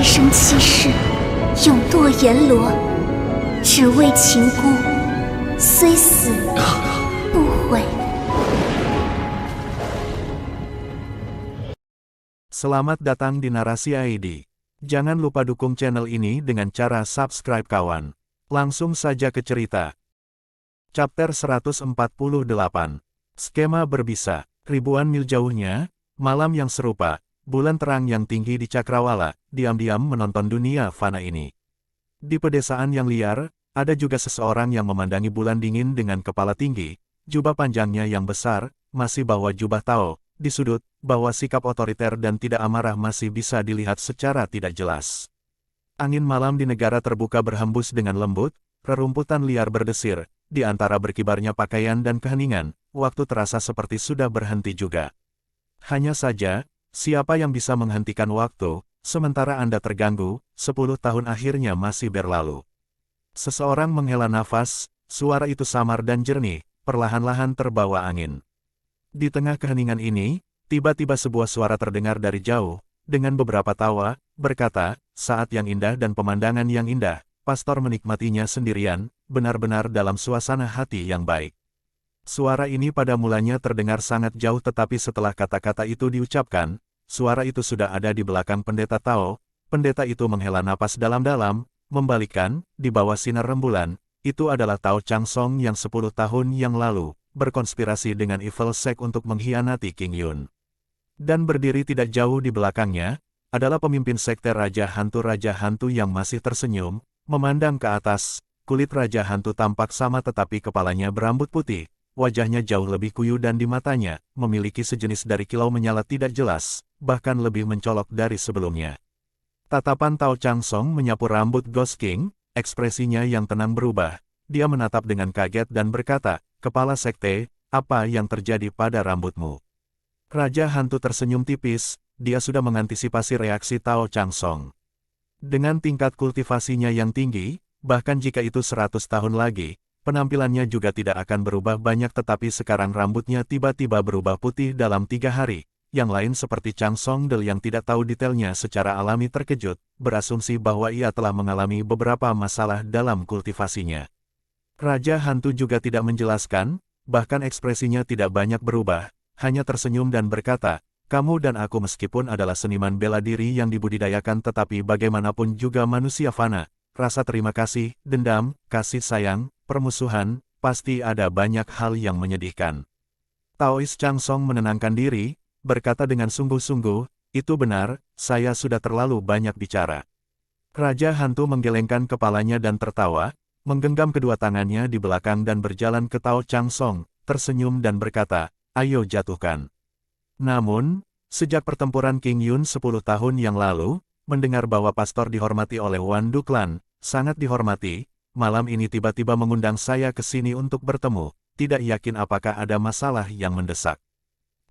生七世，永堕阎罗，只为情孤，虽死不悔。 Selamat datang di Narasi ID. Jangan lupa dukung channel ini dengan cara subscribe kawan. Langsung saja ke cerita. Chapter 148. Skema berbisa. Ribuan mil jauhnya, malam yang serupa, bulan terang yang tinggi di Cakrawala, diam-diam menonton dunia fana ini. Di pedesaan yang liar, ada juga seseorang yang memandangi bulan dingin dengan kepala tinggi, jubah panjangnya yang besar, masih bawa jubah Tao. Di sudut, bahwa sikap otoriter dan tidak amarah masih bisa dilihat secara tidak jelas. Angin malam di negara terbuka berhembus dengan lembut, rerumputan liar berdesir, di antara berkibarnya pakaian dan keheningan, waktu terasa seperti sudah berhenti juga. Hanya saja, siapa yang bisa menghentikan waktu, sementara Anda terganggu, 10 tahun akhirnya masih berlalu. Seseorang menghela nafas, suara itu samar dan jernih, perlahan-lahan terbawa angin. Di tengah keheningan ini, tiba-tiba sebuah suara terdengar dari jauh, dengan beberapa tawa, berkata, saat yang indah dan pemandangan yang indah, pastor menikmatinya sendirian, benar-benar dalam suasana hati yang baik. Suara ini pada mulanya terdengar sangat jauh tetapi setelah kata-kata itu diucapkan, suara itu sudah ada di belakang pendeta Tao. Pendeta itu menghela napas dalam-dalam, membalikkan, di bawah sinar rembulan, itu adalah Tao Chang Song yang 10 tahun yang lalu berkonspirasi dengan Evil Sect untuk mengkhianati King Yun. Dan berdiri tidak jauh di belakangnya, adalah pemimpin sekte Raja Hantu yang masih tersenyum, memandang ke atas. Kulit Raja Hantu tampak sama tetapi kepalanya berambut putih, wajahnya jauh lebih kuyu dan di matanya, memiliki sejenis dari kilau menyala tidak jelas, bahkan lebih mencolok dari sebelumnya. Tatapan Tao Chang Song menyapu rambut Ghost King, ekspresinya yang tenang berubah. Dia menatap dengan kaget dan berkata, "Kepala sekte, apa yang terjadi pada rambutmu?" Raja Hantu tersenyum tipis, dia sudah mengantisipasi reaksi Tao Chang Song. Dengan tingkat kultivasinya yang tinggi, bahkan jika itu 100 tahun lagi, penampilannya juga tidak akan berubah banyak tetapi sekarang rambutnya tiba-tiba berubah putih dalam 3 hari. Yang lain seperti Chang Song Del yang tidak tahu detailnya secara alami terkejut, berasumsi bahwa ia telah mengalami beberapa masalah dalam kultivasinya. Raja Hantu juga tidak menjelaskan, bahkan ekspresinya tidak banyak berubah, hanya tersenyum dan berkata, "Kamu dan aku meskipun adalah seniman bela diri yang dibudidayakan tetapi bagaimanapun juga manusia fana, rasa terima kasih, dendam, kasih sayang, permusuhan, pasti ada banyak hal yang menyedihkan." Taois Chang Song menenangkan diri, berkata dengan sungguh-sungguh, "Itu benar, saya sudah terlalu banyak bicara." Raja Hantu menggelengkan kepalanya dan tertawa, menggenggam kedua tangannya di belakang dan berjalan ke Tao Chang Song, tersenyum dan berkata, "Ayo jatuhkan." Namun, sejak pertempuran King Yun 10 tahun yang lalu, mendengar bahwa pastor dihormati oleh Wan Duklan, sangat dihormati, malam ini tiba-tiba mengundang saya ke sini untuk bertemu, tidak yakin apakah ada masalah yang mendesak.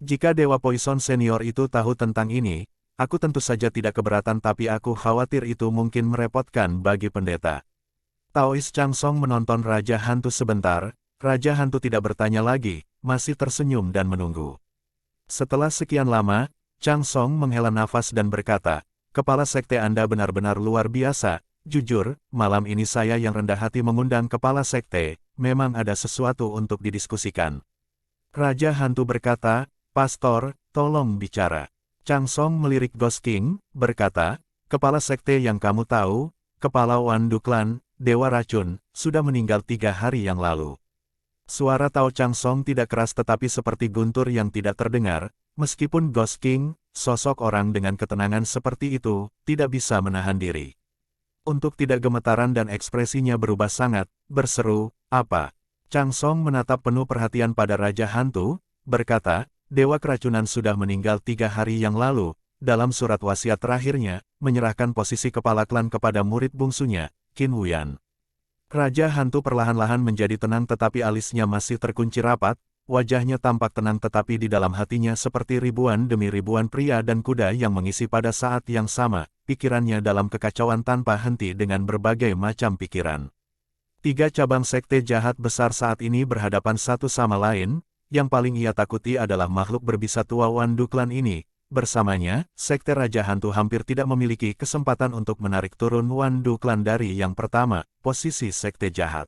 Jika Dewa Poison Senior itu tahu tentang ini, aku tentu saja tidak keberatan tapi aku khawatir itu mungkin merepotkan bagi pendeta. Taois Chang Song menonton Raja Hantu sebentar, Raja Hantu tidak bertanya lagi, masih tersenyum dan menunggu. Setelah sekian lama, Chang Song menghela nafas dan berkata, "Kepala sekte Anda benar-benar luar biasa, jujur, malam ini saya yang rendah hati mengundang kepala sekte, memang ada sesuatu untuk didiskusikan." Raja Hantu berkata, "Pastor, tolong bicara." Chang Song melirik Ghost King, berkata, "Kepala sekte yang kamu tahu, Kepala Wan Duklan, Dewa Racun, sudah meninggal 3 hari yang lalu." Suara Tao Chang Song tidak keras tetapi seperti guntur yang tidak terdengar, meskipun Ghost King, sosok orang dengan ketenangan seperti itu, tidak bisa menahan diri. Untuk tidak gemetaran dan ekspresinya berubah sangat, berseru, "Apa?" Chang Song menatap penuh perhatian pada Raja Hantu, berkata, "Dewa keracunan sudah meninggal 3 hari yang lalu, dalam surat wasiat terakhirnya, menyerahkan posisi kepala klan kepada murid bungsunya, Qin Wuyan." Raja Hantu perlahan-lahan menjadi tenang tetapi alisnya masih terkunci rapat, wajahnya tampak tenang tetapi di dalam hatinya seperti ribuan demi ribuan pria dan kuda yang mengisi pada saat yang sama, pikirannya dalam kekacauan tanpa henti dengan berbagai macam pikiran. 3 cabang sekte jahat besar saat ini berhadapan satu sama lain, yang paling ia takuti adalah makhluk berbisa tua Wan Duklan ini, Bersamanya, Sekte Raja Hantu hampir tidak memiliki kesempatan untuk menarik turun Wandu Klan dari yang pertama, posisi Sekte Jahat.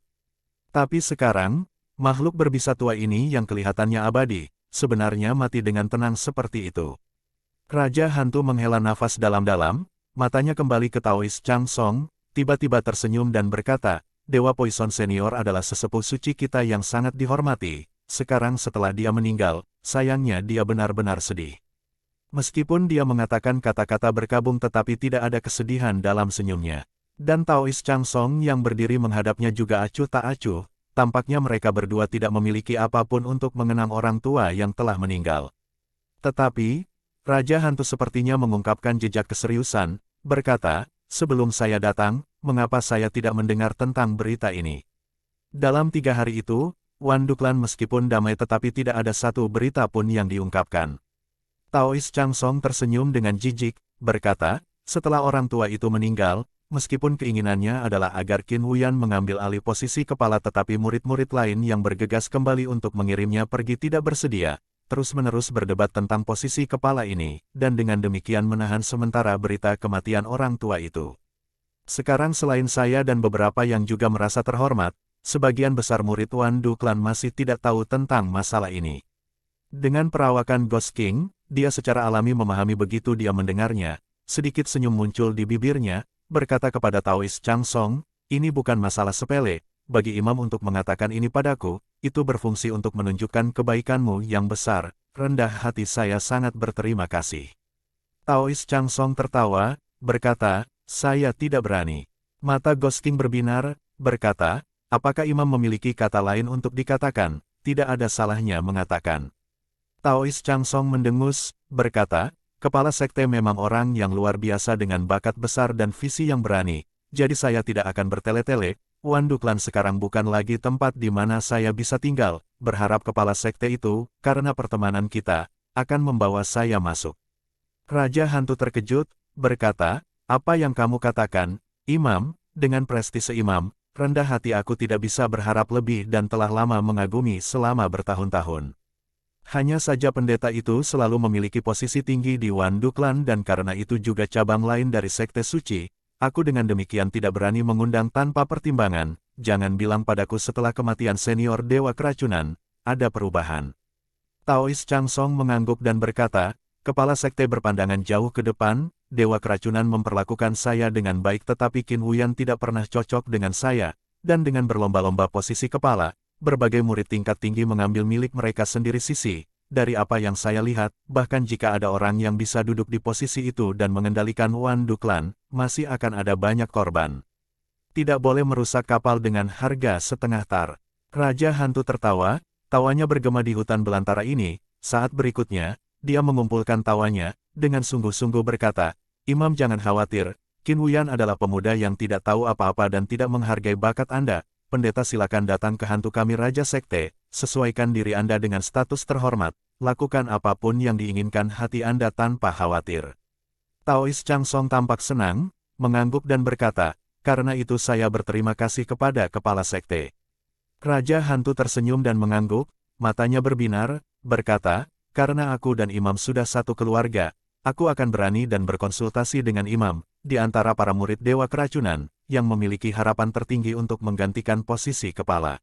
Tapi sekarang, makhluk berbisa tua ini yang kelihatannya abadi, sebenarnya mati dengan tenang seperti itu. Raja Hantu menghela nafas dalam-dalam, matanya kembali ke Taois Chang Song, tiba-tiba tersenyum dan berkata, Dewa Poison Senior adalah sesepuh suci kita yang sangat dihormati. Sekarang setelah dia meninggal, sayangnya dia benar-benar sedih. Meskipun dia mengatakan kata-kata berkabung tetapi tidak ada kesedihan dalam senyumnya. Dan Taois Chang Song yang berdiri menghadapnya juga acuh tak acuh, tampaknya mereka berdua tidak memiliki apapun untuk mengenang orang tua yang telah meninggal. Tetapi, Raja Hantu sepertinya mengungkapkan jejak keseriusan, berkata, sebelum saya datang, mengapa saya tidak mendengar tentang berita ini? Dalam 3 hari itu, Wandu Klan meskipun damai tetapi tidak ada satu berita pun yang diungkapkan. Taois Chang Song tersenyum dengan jijik, berkata, setelah orang tua itu meninggal, meskipun keinginannya adalah agar Qin Huyan mengambil alih posisi kepala tetapi murid-murid lain yang bergegas kembali untuk mengirimnya pergi tidak bersedia, terus-menerus berdebat tentang posisi kepala ini, dan dengan demikian menahan sementara berita kematian orang tua itu. Sekarang selain saya dan beberapa yang juga merasa terhormat, sebagian besar murid Wandu Klan masih tidak tahu tentang masalah ini. Dengan perawakan Ghost King, dia secara alami memahami begitu dia mendengarnya, sedikit senyum muncul di bibirnya, berkata kepada Taois Chang Song, ini bukan masalah sepele, bagi imam untuk mengatakan ini padaku, itu berfungsi untuk menunjukkan kebaikanmu yang besar, rendah hati saya sangat berterima kasih. Taois Chang Song tertawa, berkata, saya tidak berani. Mata Ghost King berbinar, berkata, apakah imam memiliki kata lain untuk dikatakan, tidak ada salahnya mengatakan. Taois Chang Song mendengus, berkata, kepala sekte memang orang yang luar biasa dengan bakat besar dan visi yang berani, jadi saya tidak akan bertele-tele, Wandu Klan sekarang bukan lagi tempat di mana saya bisa tinggal, berharap kepala sekte itu, karena pertemanan kita, akan membawa saya masuk. Raja Hantu terkejut, berkata, apa yang kamu katakan, Imam, dengan prestise imam, rendah hati aku tidak bisa berharap lebih dan telah lama mengagumi selama bertahun-tahun. Hanya saja pendeta itu selalu memiliki posisi tinggi di Wandu Klan dan karena itu juga cabang lain dari Sekte Suci, aku dengan demikian tidak berani mengundang tanpa pertimbangan, jangan bilang padaku setelah kematian senior Dewa Keracunan, ada perubahan. Taois Chang Song mengangguk dan berkata, kepala sekte berpandangan jauh ke depan, Dewa Keracunan memperlakukan saya dengan baik tetapi Qin Huyan tidak pernah cocok dengan saya, dan dengan berlomba-lomba posisi kepala, berbagai murid tingkat tinggi mengambil milik mereka sendiri sisi, dari apa yang saya lihat, bahkan jika ada orang yang bisa duduk di posisi itu dan mengendalikan Wandu Klan, masih akan ada banyak korban. Tidak boleh merusak kapal dengan harga setengah tar. Raja Hantu tertawa, tawanya bergema di hutan belantara ini, saat berikutnya, dia mengumpulkan tawanya, dengan sungguh-sungguh berkata, Imam jangan khawatir, Qin Huyan adalah pemuda yang tidak tahu apa-apa dan tidak menghargai bakat Anda. Pendeta silakan datang ke hantu kami Raja Sekte, sesuaikan diri Anda dengan status terhormat, lakukan apapun yang diinginkan hati Anda tanpa khawatir. Taois Chang Song tampak senang, mengangguk dan berkata, karena itu saya berterima kasih kepada kepala sekte. Raja Hantu tersenyum dan mengangguk, matanya berbinar, berkata, karena aku dan imam sudah satu keluarga, aku akan berani dan berkonsultasi dengan imam, di antara para murid Dewa Keracunan, yang memiliki harapan tertinggi untuk menggantikan posisi kepala.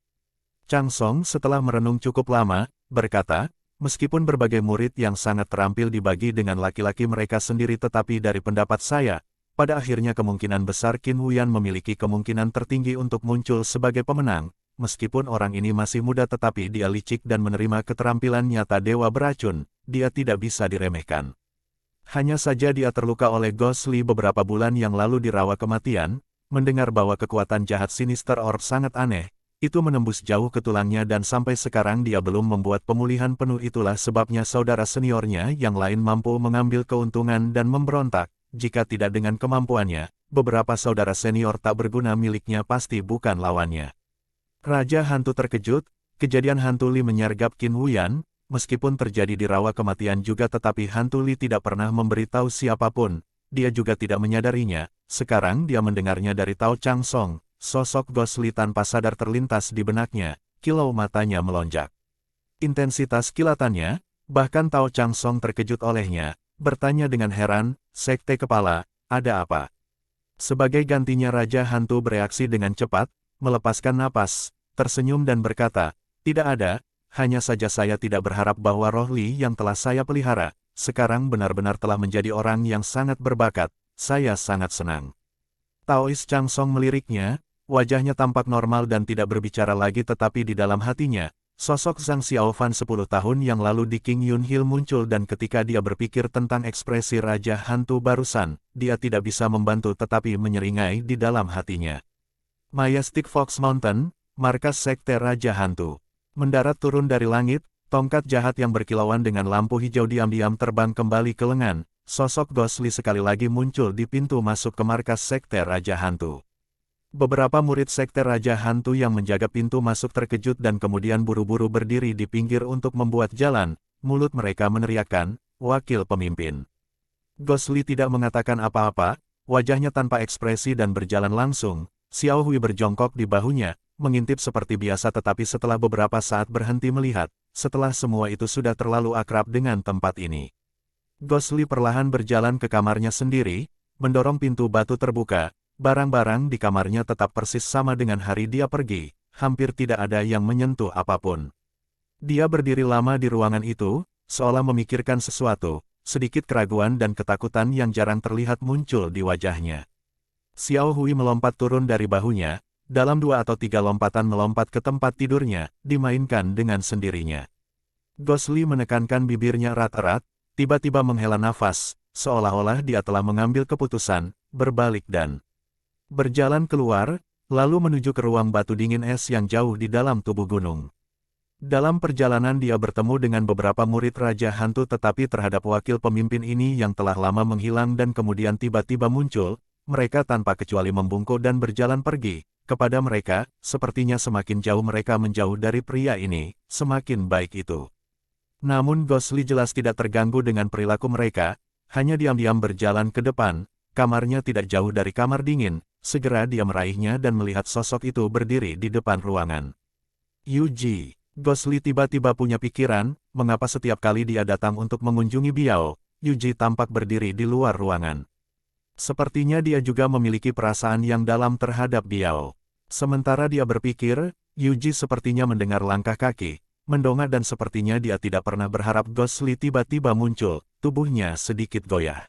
Chang Song setelah merenung cukup lama, berkata, meskipun berbagai murid yang sangat terampil dibagi dengan laki-laki mereka sendiri tetapi dari pendapat saya, pada akhirnya kemungkinan besar Qin Huyan memiliki kemungkinan tertinggi untuk muncul sebagai pemenang, meskipun orang ini masih muda tetapi dia licik dan menerima keterampilan nyata Dewa Beracun, dia tidak bisa diremehkan. Hanya saja dia terluka oleh Ghost Lee beberapa bulan yang lalu di rawa kematian. Mendengar bahwa kekuatan jahat Sinister Orb sangat aneh, itu menembus jauh ke tulangnya dan sampai sekarang dia belum membuat pemulihan penuh. Itulah sebabnya saudara seniornya yang lain mampu mengambil keuntungan dan memberontak, jika tidak dengan kemampuannya, beberapa saudara senior tak berguna miliknya pasti bukan lawannya. Raja Hantu terkejut, kejadian Hantu Li menyergap Qin Huyan, meskipun terjadi di rawa kematian juga tetapi Hantu Li tidak pernah memberitahu siapapun. Dia juga tidak menyadarinya, sekarang dia mendengarnya dari Tao Chang Song, sosok Ghost Lee tanpa sadar terlintas di benaknya, kilau matanya melonjak. Intensitas kilatannya, bahkan Tao Chang Song terkejut olehnya, bertanya dengan heran, Sekte Kepala, ada apa? Sebagai gantinya Raja Hantu bereaksi dengan cepat, melepaskan napas, tersenyum dan berkata, tidak ada, hanya saja saya tidak berharap bahwa roh Li yang telah saya pelihara, sekarang benar-benar telah menjadi orang yang sangat berbakat, saya sangat senang. Taois Chang Song meliriknya, wajahnya tampak normal dan tidak berbicara lagi tetapi di dalam hatinya, sosok Zhang Xiaofan 10 tahun yang lalu di King Yun Hill muncul dan ketika dia berpikir tentang ekspresi Raja Hantu barusan, dia tidak bisa membantu tetapi menyeringai di dalam hatinya. Majestic Fox Mountain, markas Sekte Raja Hantu. Mendarat turun dari langit, tongkat jahat yang berkilauan dengan lampu hijau diam-diam terbang kembali ke lengan, sosok Ghostly sekali lagi muncul di pintu masuk ke markas Sekte Raja Hantu. Beberapa murid Sekte Raja Hantu yang menjaga pintu masuk terkejut dan kemudian buru-buru berdiri di pinggir untuk membuat jalan, mulut mereka meneriakkan, wakil pemimpin. Ghostly tidak mengatakan apa-apa, wajahnya tanpa ekspresi dan berjalan langsung, Xiao Hui berjongkok di bahunya, mengintip seperti biasa tetapi setelah beberapa saat berhenti melihat, setelah semua itu sudah terlalu akrab dengan tempat ini. Ghostly perlahan berjalan ke kamarnya sendiri, mendorong pintu batu terbuka, barang-barang di kamarnya tetap persis sama dengan hari dia pergi, hampir tidak ada yang menyentuh apapun. Dia berdiri lama di ruangan itu, seolah memikirkan sesuatu, sedikit keraguan dan ketakutan yang jarang terlihat muncul di wajahnya. Xiao Hui melompat turun dari bahunya, dalam 2 atau 3 lompatan melompat ke tempat tidurnya, dimainkan dengan sendirinya. Ghostly menekankan bibirnya erat-erat, tiba-tiba menghela nafas, seolah-olah dia telah mengambil keputusan, berbalik dan berjalan keluar, lalu menuju ke ruang batu dingin es yang jauh di dalam tubuh gunung. Dalam perjalanan dia bertemu dengan beberapa murid Raja Hantu tetapi terhadap wakil pemimpin ini yang telah lama menghilang dan kemudian tiba-tiba muncul, mereka tanpa kecuali membungkuk dan berjalan pergi. Kepada mereka, sepertinya semakin jauh mereka menjauh dari pria ini, semakin baik itu. Namun Ghostly jelas tidak terganggu dengan perilaku mereka, hanya diam-diam berjalan ke depan, kamarnya tidak jauh dari kamar dingin, segera dia meraihnya dan melihat sosok itu berdiri di depan ruangan. Yuji, Ghostly tiba-tiba punya pikiran, mengapa setiap kali dia datang untuk mengunjungi Biao, Yuji tampak berdiri di luar ruangan. Sepertinya dia juga memiliki perasaan yang dalam terhadap Biao. Sementara dia berpikir, Yuji sepertinya mendengar langkah kaki, mendongak dan sepertinya dia tidak pernah berharap Ghostly tiba-tiba muncul, tubuhnya sedikit goyah.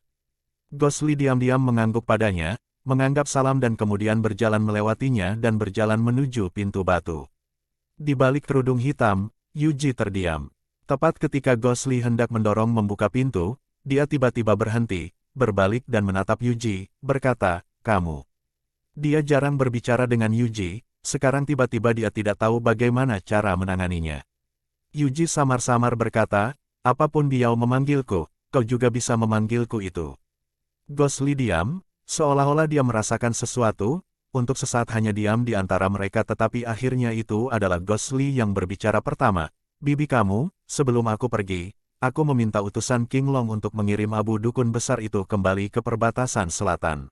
Ghostly diam-diam mengangguk padanya, menganggap salam dan kemudian berjalan melewatinya dan berjalan menuju pintu batu. Di balik kerudung hitam, Yuji terdiam. Tepat ketika Ghostly hendak mendorong membuka pintu, dia tiba-tiba berhenti, berbalik dan menatap Yuji, berkata, kamu. Dia jarang berbicara dengan Yuji, sekarang tiba-tiba dia tidak tahu bagaimana cara menanganinya. Yuji samar-samar berkata, apapun Biao memanggilku, kau juga bisa memanggilku itu. Ghostly diam, seolah-olah dia merasakan sesuatu, untuk sesaat hanya diam di antara mereka tetapi akhirnya itu adalah Ghostly yang berbicara pertama. Bibi kamu, sebelum aku pergi, aku meminta utusan King Long untuk mengirim abu dukun besar itu kembali ke perbatasan selatan.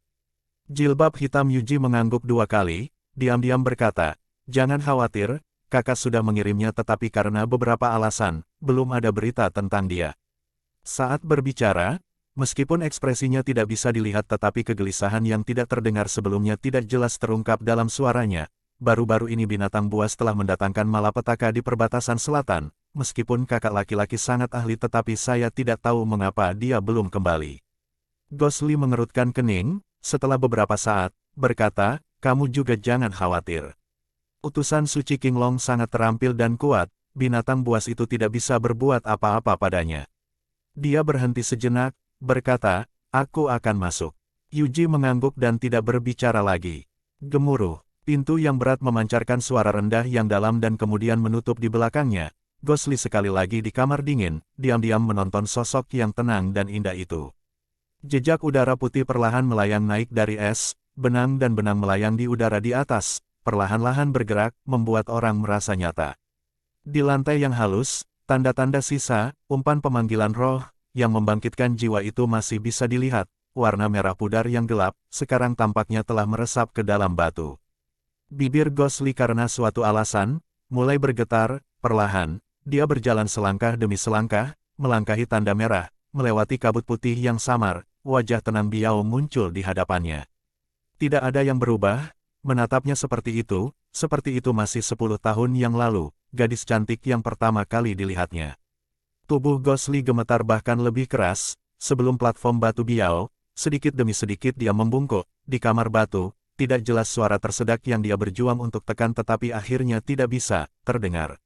Jilbab hitam Yuji mengangguk 2 kali, diam-diam berkata, jangan khawatir, kakak sudah mengirimnya tetapi karena beberapa alasan, belum ada berita tentang dia. Saat berbicara, meskipun ekspresinya tidak bisa dilihat tetapi kegelisahan yang tidak terdengar sebelumnya tidak jelas terungkap dalam suaranya. Baru-baru ini binatang buas telah mendatangkan malapetaka di perbatasan selatan, meskipun kakak laki-laki sangat ahli tetapi saya tidak tahu mengapa dia belum kembali. Ghostly mengerutkan kening, setelah beberapa saat, berkata, kamu juga jangan khawatir. Utusan suci King Long sangat terampil dan kuat, binatang buas itu tidak bisa berbuat apa-apa padanya. Dia berhenti sejenak, berkata, aku akan masuk. Yuji mengangguk dan tidak berbicara lagi. Gemuruh, pintu yang berat memancarkan suara rendah yang dalam dan kemudian menutup di belakangnya. Ghostly sekali lagi di kamar dingin, diam-diam menonton sosok yang tenang dan indah itu. Jejak udara putih perlahan melayang naik dari es, benang dan benang melayang di udara di atas, perlahan-lahan bergerak, membuat orang merasa nyata. Di lantai yang halus, tanda-tanda sisa, umpan pemanggilan roh, yang membangkitkan jiwa itu masih bisa dilihat, warna merah pudar yang gelap, sekarang tampaknya telah meresap ke dalam batu. Bibir Ghostly karena suatu alasan, mulai bergetar, perlahan, dia berjalan selangkah demi selangkah, melangkahi tanda merah, melewati kabut putih yang samar, wajah tenang Biao muncul di hadapannya. Tidak ada yang berubah, menatapnya seperti itu masih 10 tahun yang lalu, gadis cantik yang pertama kali dilihatnya. Tubuh Gosli gemetar bahkan lebih keras, sebelum platform batu Biao, sedikit demi sedikit dia membungkuk, di kamar batu, tidak jelas suara tersedak yang dia berjuang untuk tekan tetapi akhirnya tidak bisa terdengar.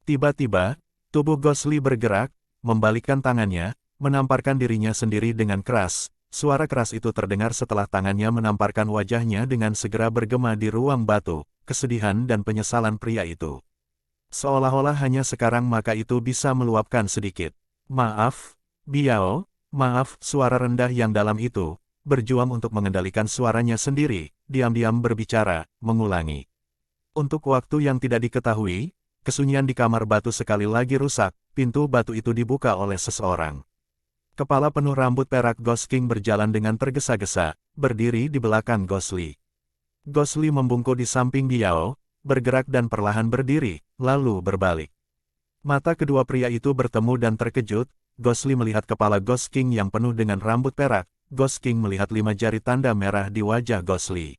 Tiba-tiba, tubuh Gosli bergerak, membalikkan tangannya, menamparkan dirinya sendiri dengan keras. Suara keras itu terdengar setelah tangannya menamparkan wajahnya dengan segera bergema di ruang batu, kesedihan dan penyesalan pria itu. Seolah-olah hanya sekarang maka itu bisa meluapkan sedikit. Maaf, Biao, maaf. Suara rendah yang dalam itu, berjuang untuk mengendalikan suaranya sendiri, diam-diam berbicara, mengulangi. Untuk waktu yang tidak diketahui, kesunyian di kamar batu sekali lagi rusak, pintu batu itu dibuka oleh seseorang. Kepala penuh rambut perak Ghost King berjalan dengan tergesa-gesa, berdiri di belakang Gosli. Gosli membungkuk di samping Biao, bergerak dan perlahan berdiri, lalu berbalik. Mata kedua pria itu bertemu dan terkejut, Gosli melihat kepala Ghost King yang penuh dengan rambut perak, Ghost King melihat 5 jari tanda merah di wajah Gosli.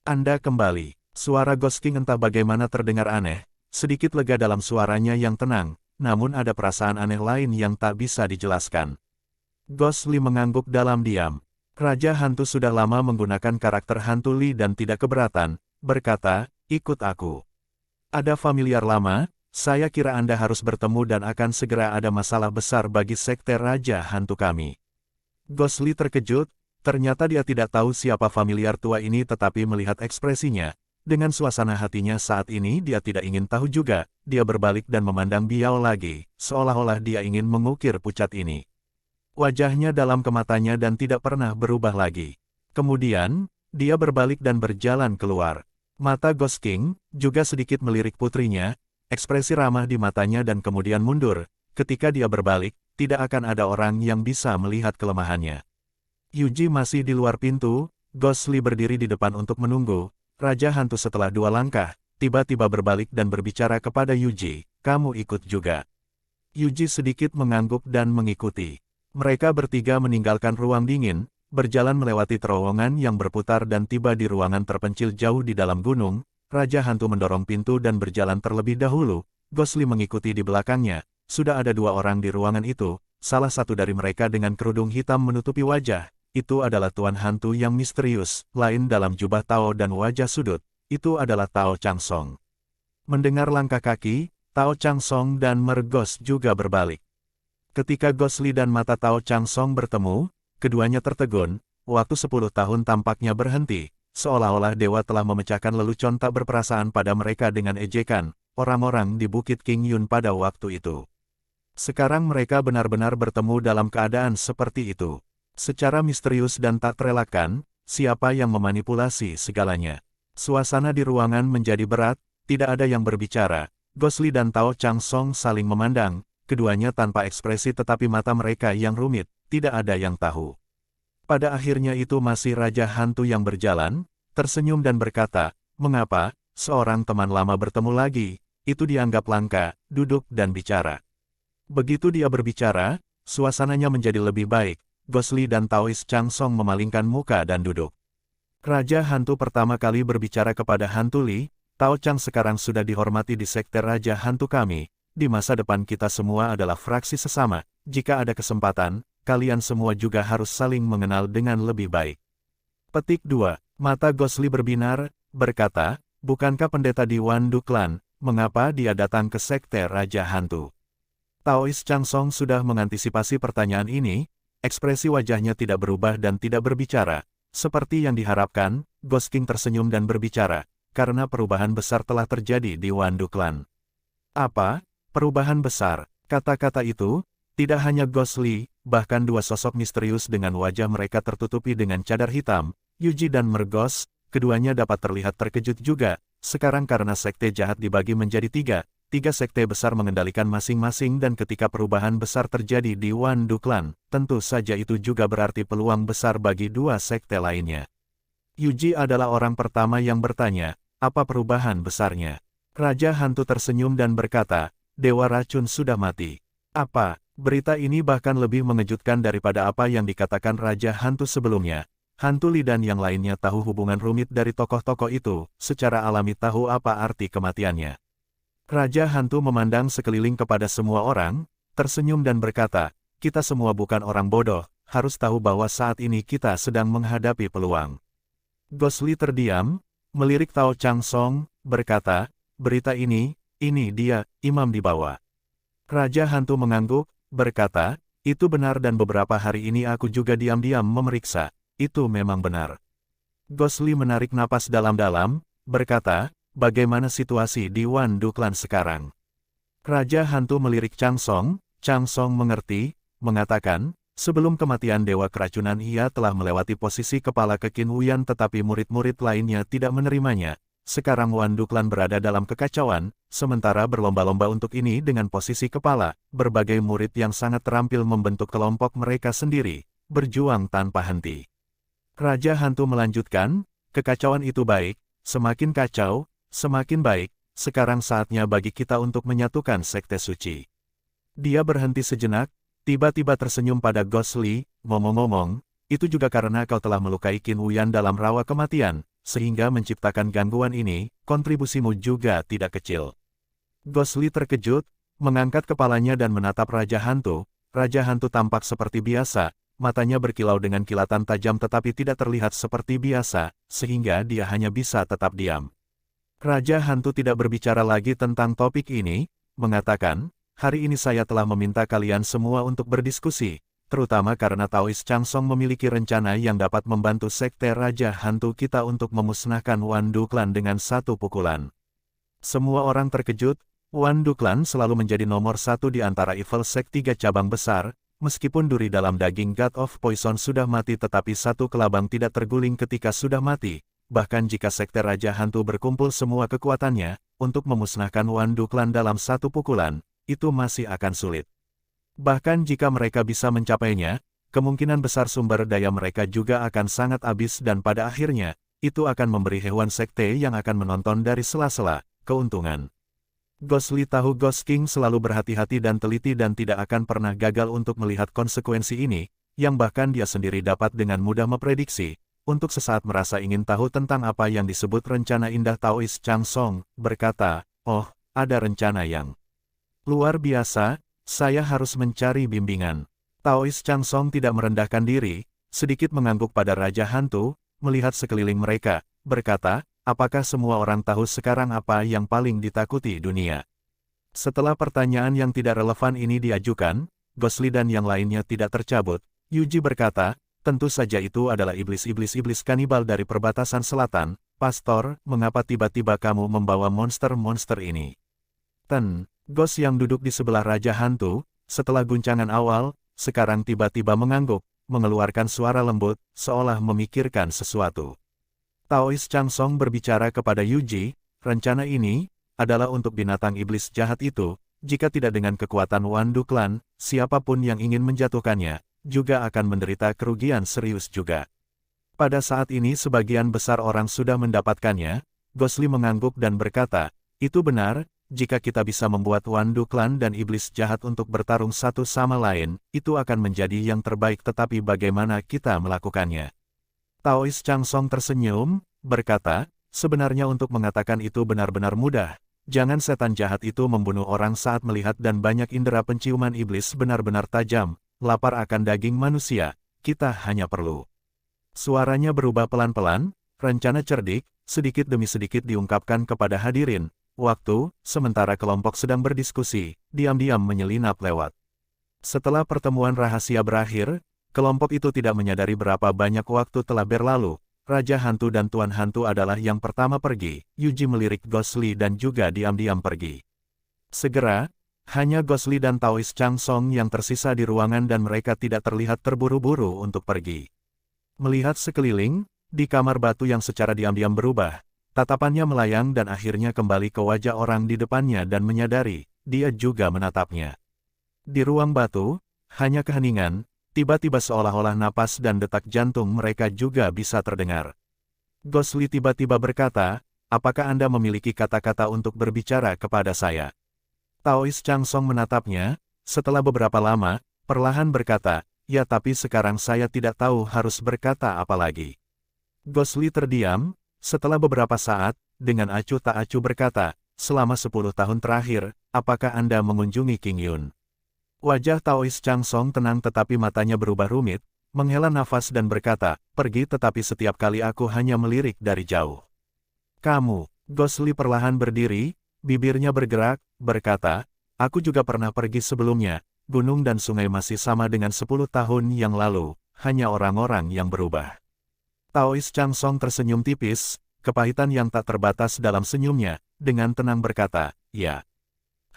Anda kembali. Suara Ghost King entah bagaimana terdengar aneh, sedikit lega dalam suaranya yang tenang, namun ada perasaan aneh lain yang tak bisa dijelaskan. Gosli mengangguk dalam diam. Raja Hantu sudah lama menggunakan karakter Hantu Li dan tidak keberatan, berkata, ikut aku. Ada familiar lama, saya kira Anda harus bertemu dan akan segera ada masalah besar bagi sekte Raja Hantu kami. Gosli terkejut, ternyata dia tidak tahu siapa familiar tua ini tetapi melihat ekspresinya, dengan suasana hatinya saat ini dia tidak ingin tahu juga, dia berbalik dan memandang Biao lagi, seolah-olah dia ingin mengukir pucat ini. Wajahnya dalam ke matanya dan tidak pernah berubah lagi. Kemudian, dia berbalik dan berjalan keluar. Mata Ghost King juga sedikit melirik putrinya, ekspresi ramah di matanya dan kemudian mundur. Ketika dia berbalik, tidak akan ada orang yang bisa melihat kelemahannya. Yuji masih di luar pintu, Gosli berdiri di depan untuk menunggu. Raja Hantu setelah 2 langkah, tiba-tiba berbalik dan berbicara kepada Yuji, kamu ikut juga. Yuji sedikit mengangguk dan mengikuti. Mereka bertiga meninggalkan ruang dingin, berjalan melewati terowongan yang berputar dan tiba di ruangan terpencil jauh di dalam gunung. Raja Hantu mendorong pintu dan berjalan terlebih dahulu, Gosli mengikuti di belakangnya. Sudah ada 2 orang di ruangan itu, salah satu dari mereka dengan kerudung hitam menutupi wajah. Itu adalah Tuan Hantu yang misterius, lain dalam jubah Tao dan wajah sudut, itu adalah Tao Changsong. Mendengar langkah kaki, Tao Changsong dan Mergos juga berbalik. Ketika Gosli dan mata Tao Changsong bertemu, keduanya tertegun, waktu 10 tahun tampaknya berhenti, seolah-olah dewa telah memecahkan lelucon tak berperasaan pada mereka dengan ejekan, orang-orang di Bukit King Yun pada waktu itu. Sekarang mereka benar-benar bertemu dalam keadaan seperti itu. Secara misterius dan tak terelakkan, siapa yang memanipulasi segalanya. Suasana di ruangan menjadi berat, tidak ada yang berbicara. Gosli dan Tao Changsong saling memandang, keduanya tanpa ekspresi tetapi mata mereka yang rumit, tidak ada yang tahu. Pada akhirnya itu masih Raja Hantu yang berjalan, tersenyum dan berkata, mengapa, seorang teman lama bertemu lagi, itu dianggap langka, duduk dan bicara. Begitu dia berbicara, suasananya menjadi lebih baik. Gosli dan Taois Changsong memalingkan muka dan duduk. Raja Hantu pertama kali berbicara kepada Hantu Li, Tao Chang sekarang sudah dihormati di sekte Raja Hantu kami, di masa depan kita semua adalah fraksi sesama, jika ada kesempatan, kalian semua juga harus saling mengenal dengan lebih baik. Petik 2. Mata Gosli berbinar, berkata, bukankah pendeta di Wandu Clan, mengapa dia datang ke sekte Raja Hantu? Taois Changsong sudah mengantisipasi pertanyaan ini, ekspresi wajahnya tidak berubah dan tidak berbicara. Seperti yang diharapkan, Ghost King tersenyum dan berbicara, karena perubahan besar telah terjadi di Wandu Clan. Apa? Perubahan besar? Kata-kata itu, tidak hanya Gosli, bahkan 2 sosok misterius dengan wajah mereka tertutupi dengan cadar hitam, Yuji dan Mergos, keduanya dapat terlihat terkejut juga, sekarang karena sekte jahat dibagi menjadi 3 sekte besar mengendalikan masing-masing dan ketika perubahan besar terjadi di Wandu Clan, tentu saja itu juga berarti peluang besar bagi 2 sekte lainnya. Yuji adalah orang pertama yang bertanya, apa perubahan besarnya? Raja Hantu tersenyum dan berkata, Dewa Racun sudah mati. Apa? Berita ini bahkan lebih mengejutkan daripada apa yang dikatakan Raja Hantu sebelumnya. Hantu Li dan yang lainnya tahu hubungan rumit dari tokoh-tokoh itu, secara alami tahu apa arti kematiannya. Raja Hantu memandang sekeliling kepada semua orang, tersenyum dan berkata, kita semua bukan orang bodoh, harus tahu bahwa saat ini kita sedang menghadapi peluang. Gosli terdiam, melirik Tao Chang Song, berkata, berita ini dia, imam di bawah. Raja Hantu mengangguk, berkata, itu benar dan beberapa hari ini aku juga diam-diam memeriksa. Itu memang benar. Gosli menarik napas dalam-dalam, berkata, bagaimana situasi di Wandu Klan sekarang? Raja Hantu melirik Chang Song mengerti, mengatakan, sebelum kematian Dewa Keracunan ia telah melewati posisi kepala Kekin Wuyan tetapi murid-murid lainnya tidak menerimanya. Sekarang Wandu Klan berada dalam kekacauan, sementara berlomba-lomba untuk ini dengan posisi kepala, berbagai murid yang sangat terampil membentuk kelompok mereka sendiri, berjuang tanpa henti. Raja Hantu melanjutkan, kekacauan itu baik, semakin kacau, semakin baik, sekarang saatnya bagi kita untuk menyatukan Sekte Suci. Dia berhenti sejenak, tiba-tiba tersenyum pada Gosli, ngomong-ngomong, itu juga karena kau telah melukai Qin Wuyan dalam rawa kematian, sehingga menciptakan gangguan ini, kontribusimu juga tidak kecil. Gosli terkejut, mengangkat kepalanya dan menatap Raja Hantu tampak seperti biasa, matanya berkilau dengan kilatan tajam tetapi tidak terlihat seperti biasa, sehingga dia hanya bisa tetap diam. Raja Hantu tidak berbicara lagi tentang topik ini, mengatakan, hari ini saya telah meminta kalian semua untuk berdiskusi, terutama karena Taois Chang Song memiliki rencana yang dapat membantu Sekte Raja Hantu kita untuk memusnahkan Wandu Klan dengan satu pukulan. Semua orang terkejut, Wandu Klan selalu menjadi nomor satu di antara Evil Sect 3 cabang besar. Meskipun duri dalam daging God of Poison sudah mati tetapi satu kelabang tidak terguling ketika sudah mati, bahkan jika Sekte Raja Hantu berkumpul semua kekuatannya, untuk memusnahkan Wandu Klan dalam satu pukulan, itu masih akan sulit. Bahkan jika mereka bisa mencapainya, kemungkinan besar sumber daya mereka juga akan sangat habis dan pada akhirnya, itu akan memberi hewan Sekte yang akan menonton dari sela-sela, keuntungan. Gosli tahu Ghost King selalu berhati-hati dan teliti dan tidak akan pernah gagal untuk melihat konsekuensi ini, yang bahkan dia sendiri dapat dengan mudah memprediksi, untuk sesaat merasa ingin tahu tentang apa yang disebut rencana indah Taois Chang Song, berkata, oh, ada rencana yang luar biasa, saya harus mencari bimbingan. Taois Chang Song tidak merendahkan diri, sedikit mengangguk pada Raja Hantu, melihat sekeliling mereka, berkata, apakah semua orang tahu sekarang apa yang paling ditakuti dunia? Setelah pertanyaan yang tidak relevan ini diajukan, Gosli dan yang lainnya tidak tercabut, Yuji berkata, tentu saja itu adalah iblis-iblis kanibal dari perbatasan selatan. Pastor, mengapa tiba-tiba kamu membawa monster-monster ini? Gos yang duduk di sebelah Raja Hantu, setelah guncangan awal, sekarang tiba-tiba mengangguk, mengeluarkan suara lembut, seolah memikirkan sesuatu. Taois Chang Song berbicara kepada Yuji, rencana ini adalah untuk binatang iblis jahat itu, jika tidak dengan kekuatan Wandu Klan, siapapun yang ingin menjatuhkannya, juga akan menderita kerugian serius juga. Pada saat ini sebagian besar orang sudah mendapatkannya, Gosli mengangguk dan berkata, itu benar, jika kita bisa membuat Wandu Klan dan iblis jahat untuk bertarung satu sama lain, itu akan menjadi yang terbaik tetapi bagaimana kita melakukannya? Taois Chang Song tersenyum, berkata, sebenarnya untuk mengatakan itu benar-benar mudah. Jangan setan jahat itu membunuh orang saat melihat dan banyak indera penciuman iblis benar-benar tajam, lapar akan daging manusia, kita hanya perlu. Suaranya berubah pelan-pelan, rencana cerdik, sedikit demi sedikit diungkapkan kepada hadirin. Waktu, sementara kelompok sedang berdiskusi, diam-diam menyelinap lewat. Setelah pertemuan rahasia berakhir, kelompok itu tidak menyadari berapa banyak waktu telah berlalu. Raja Hantu dan Tuan Hantu adalah yang pertama pergi. Yuji melirik Gosli dan juga diam-diam pergi. Segera, hanya Gosli dan Taois Chang Song yang tersisa di ruangan dan mereka tidak terlihat terburu-buru untuk pergi. Melihat sekeliling, di kamar batu yang secara diam-diam berubah, tatapannya melayang dan akhirnya kembali ke wajah orang di depannya dan menyadari, dia juga menatapnya. Di ruang batu, hanya keheningan. Tiba-tiba seolah-olah napas dan detak jantung mereka juga bisa terdengar. Gosli tiba-tiba berkata, apakah Anda memiliki kata-kata untuk berbicara kepada saya? Taois Chang Song menatapnya, setelah beberapa lama, perlahan berkata, "Ya tapi sekarang saya tidak tahu harus berkata apa lagi." Gosli terdiam, setelah beberapa saat, dengan acuh tak acuh berkata, "Selama 10 tahun terakhir, apakah Anda mengunjungi King Yun?" Wajah Taois Chang Song tenang tetapi matanya berubah rumit, menghela nafas dan berkata, "Pergi tetapi setiap kali aku hanya melirik dari jauh." "Kamu," Gosli perlahan berdiri, bibirnya bergerak, berkata, "Aku juga pernah pergi sebelumnya, gunung dan sungai masih sama dengan 10 tahun yang lalu, hanya orang-orang yang berubah." Taois Chang Song tersenyum tipis, kepahitan yang tak terbatas dalam senyumnya, dengan tenang berkata, "Ya,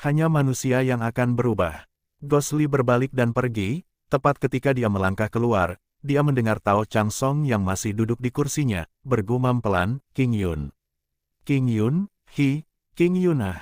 hanya manusia yang akan berubah." Gosli berbalik dan pergi, tepat ketika dia melangkah keluar, dia mendengar Tao Chang Song yang masih duduk di kursinya, bergumam pelan, "King Yun. King Yun, King Yun ah."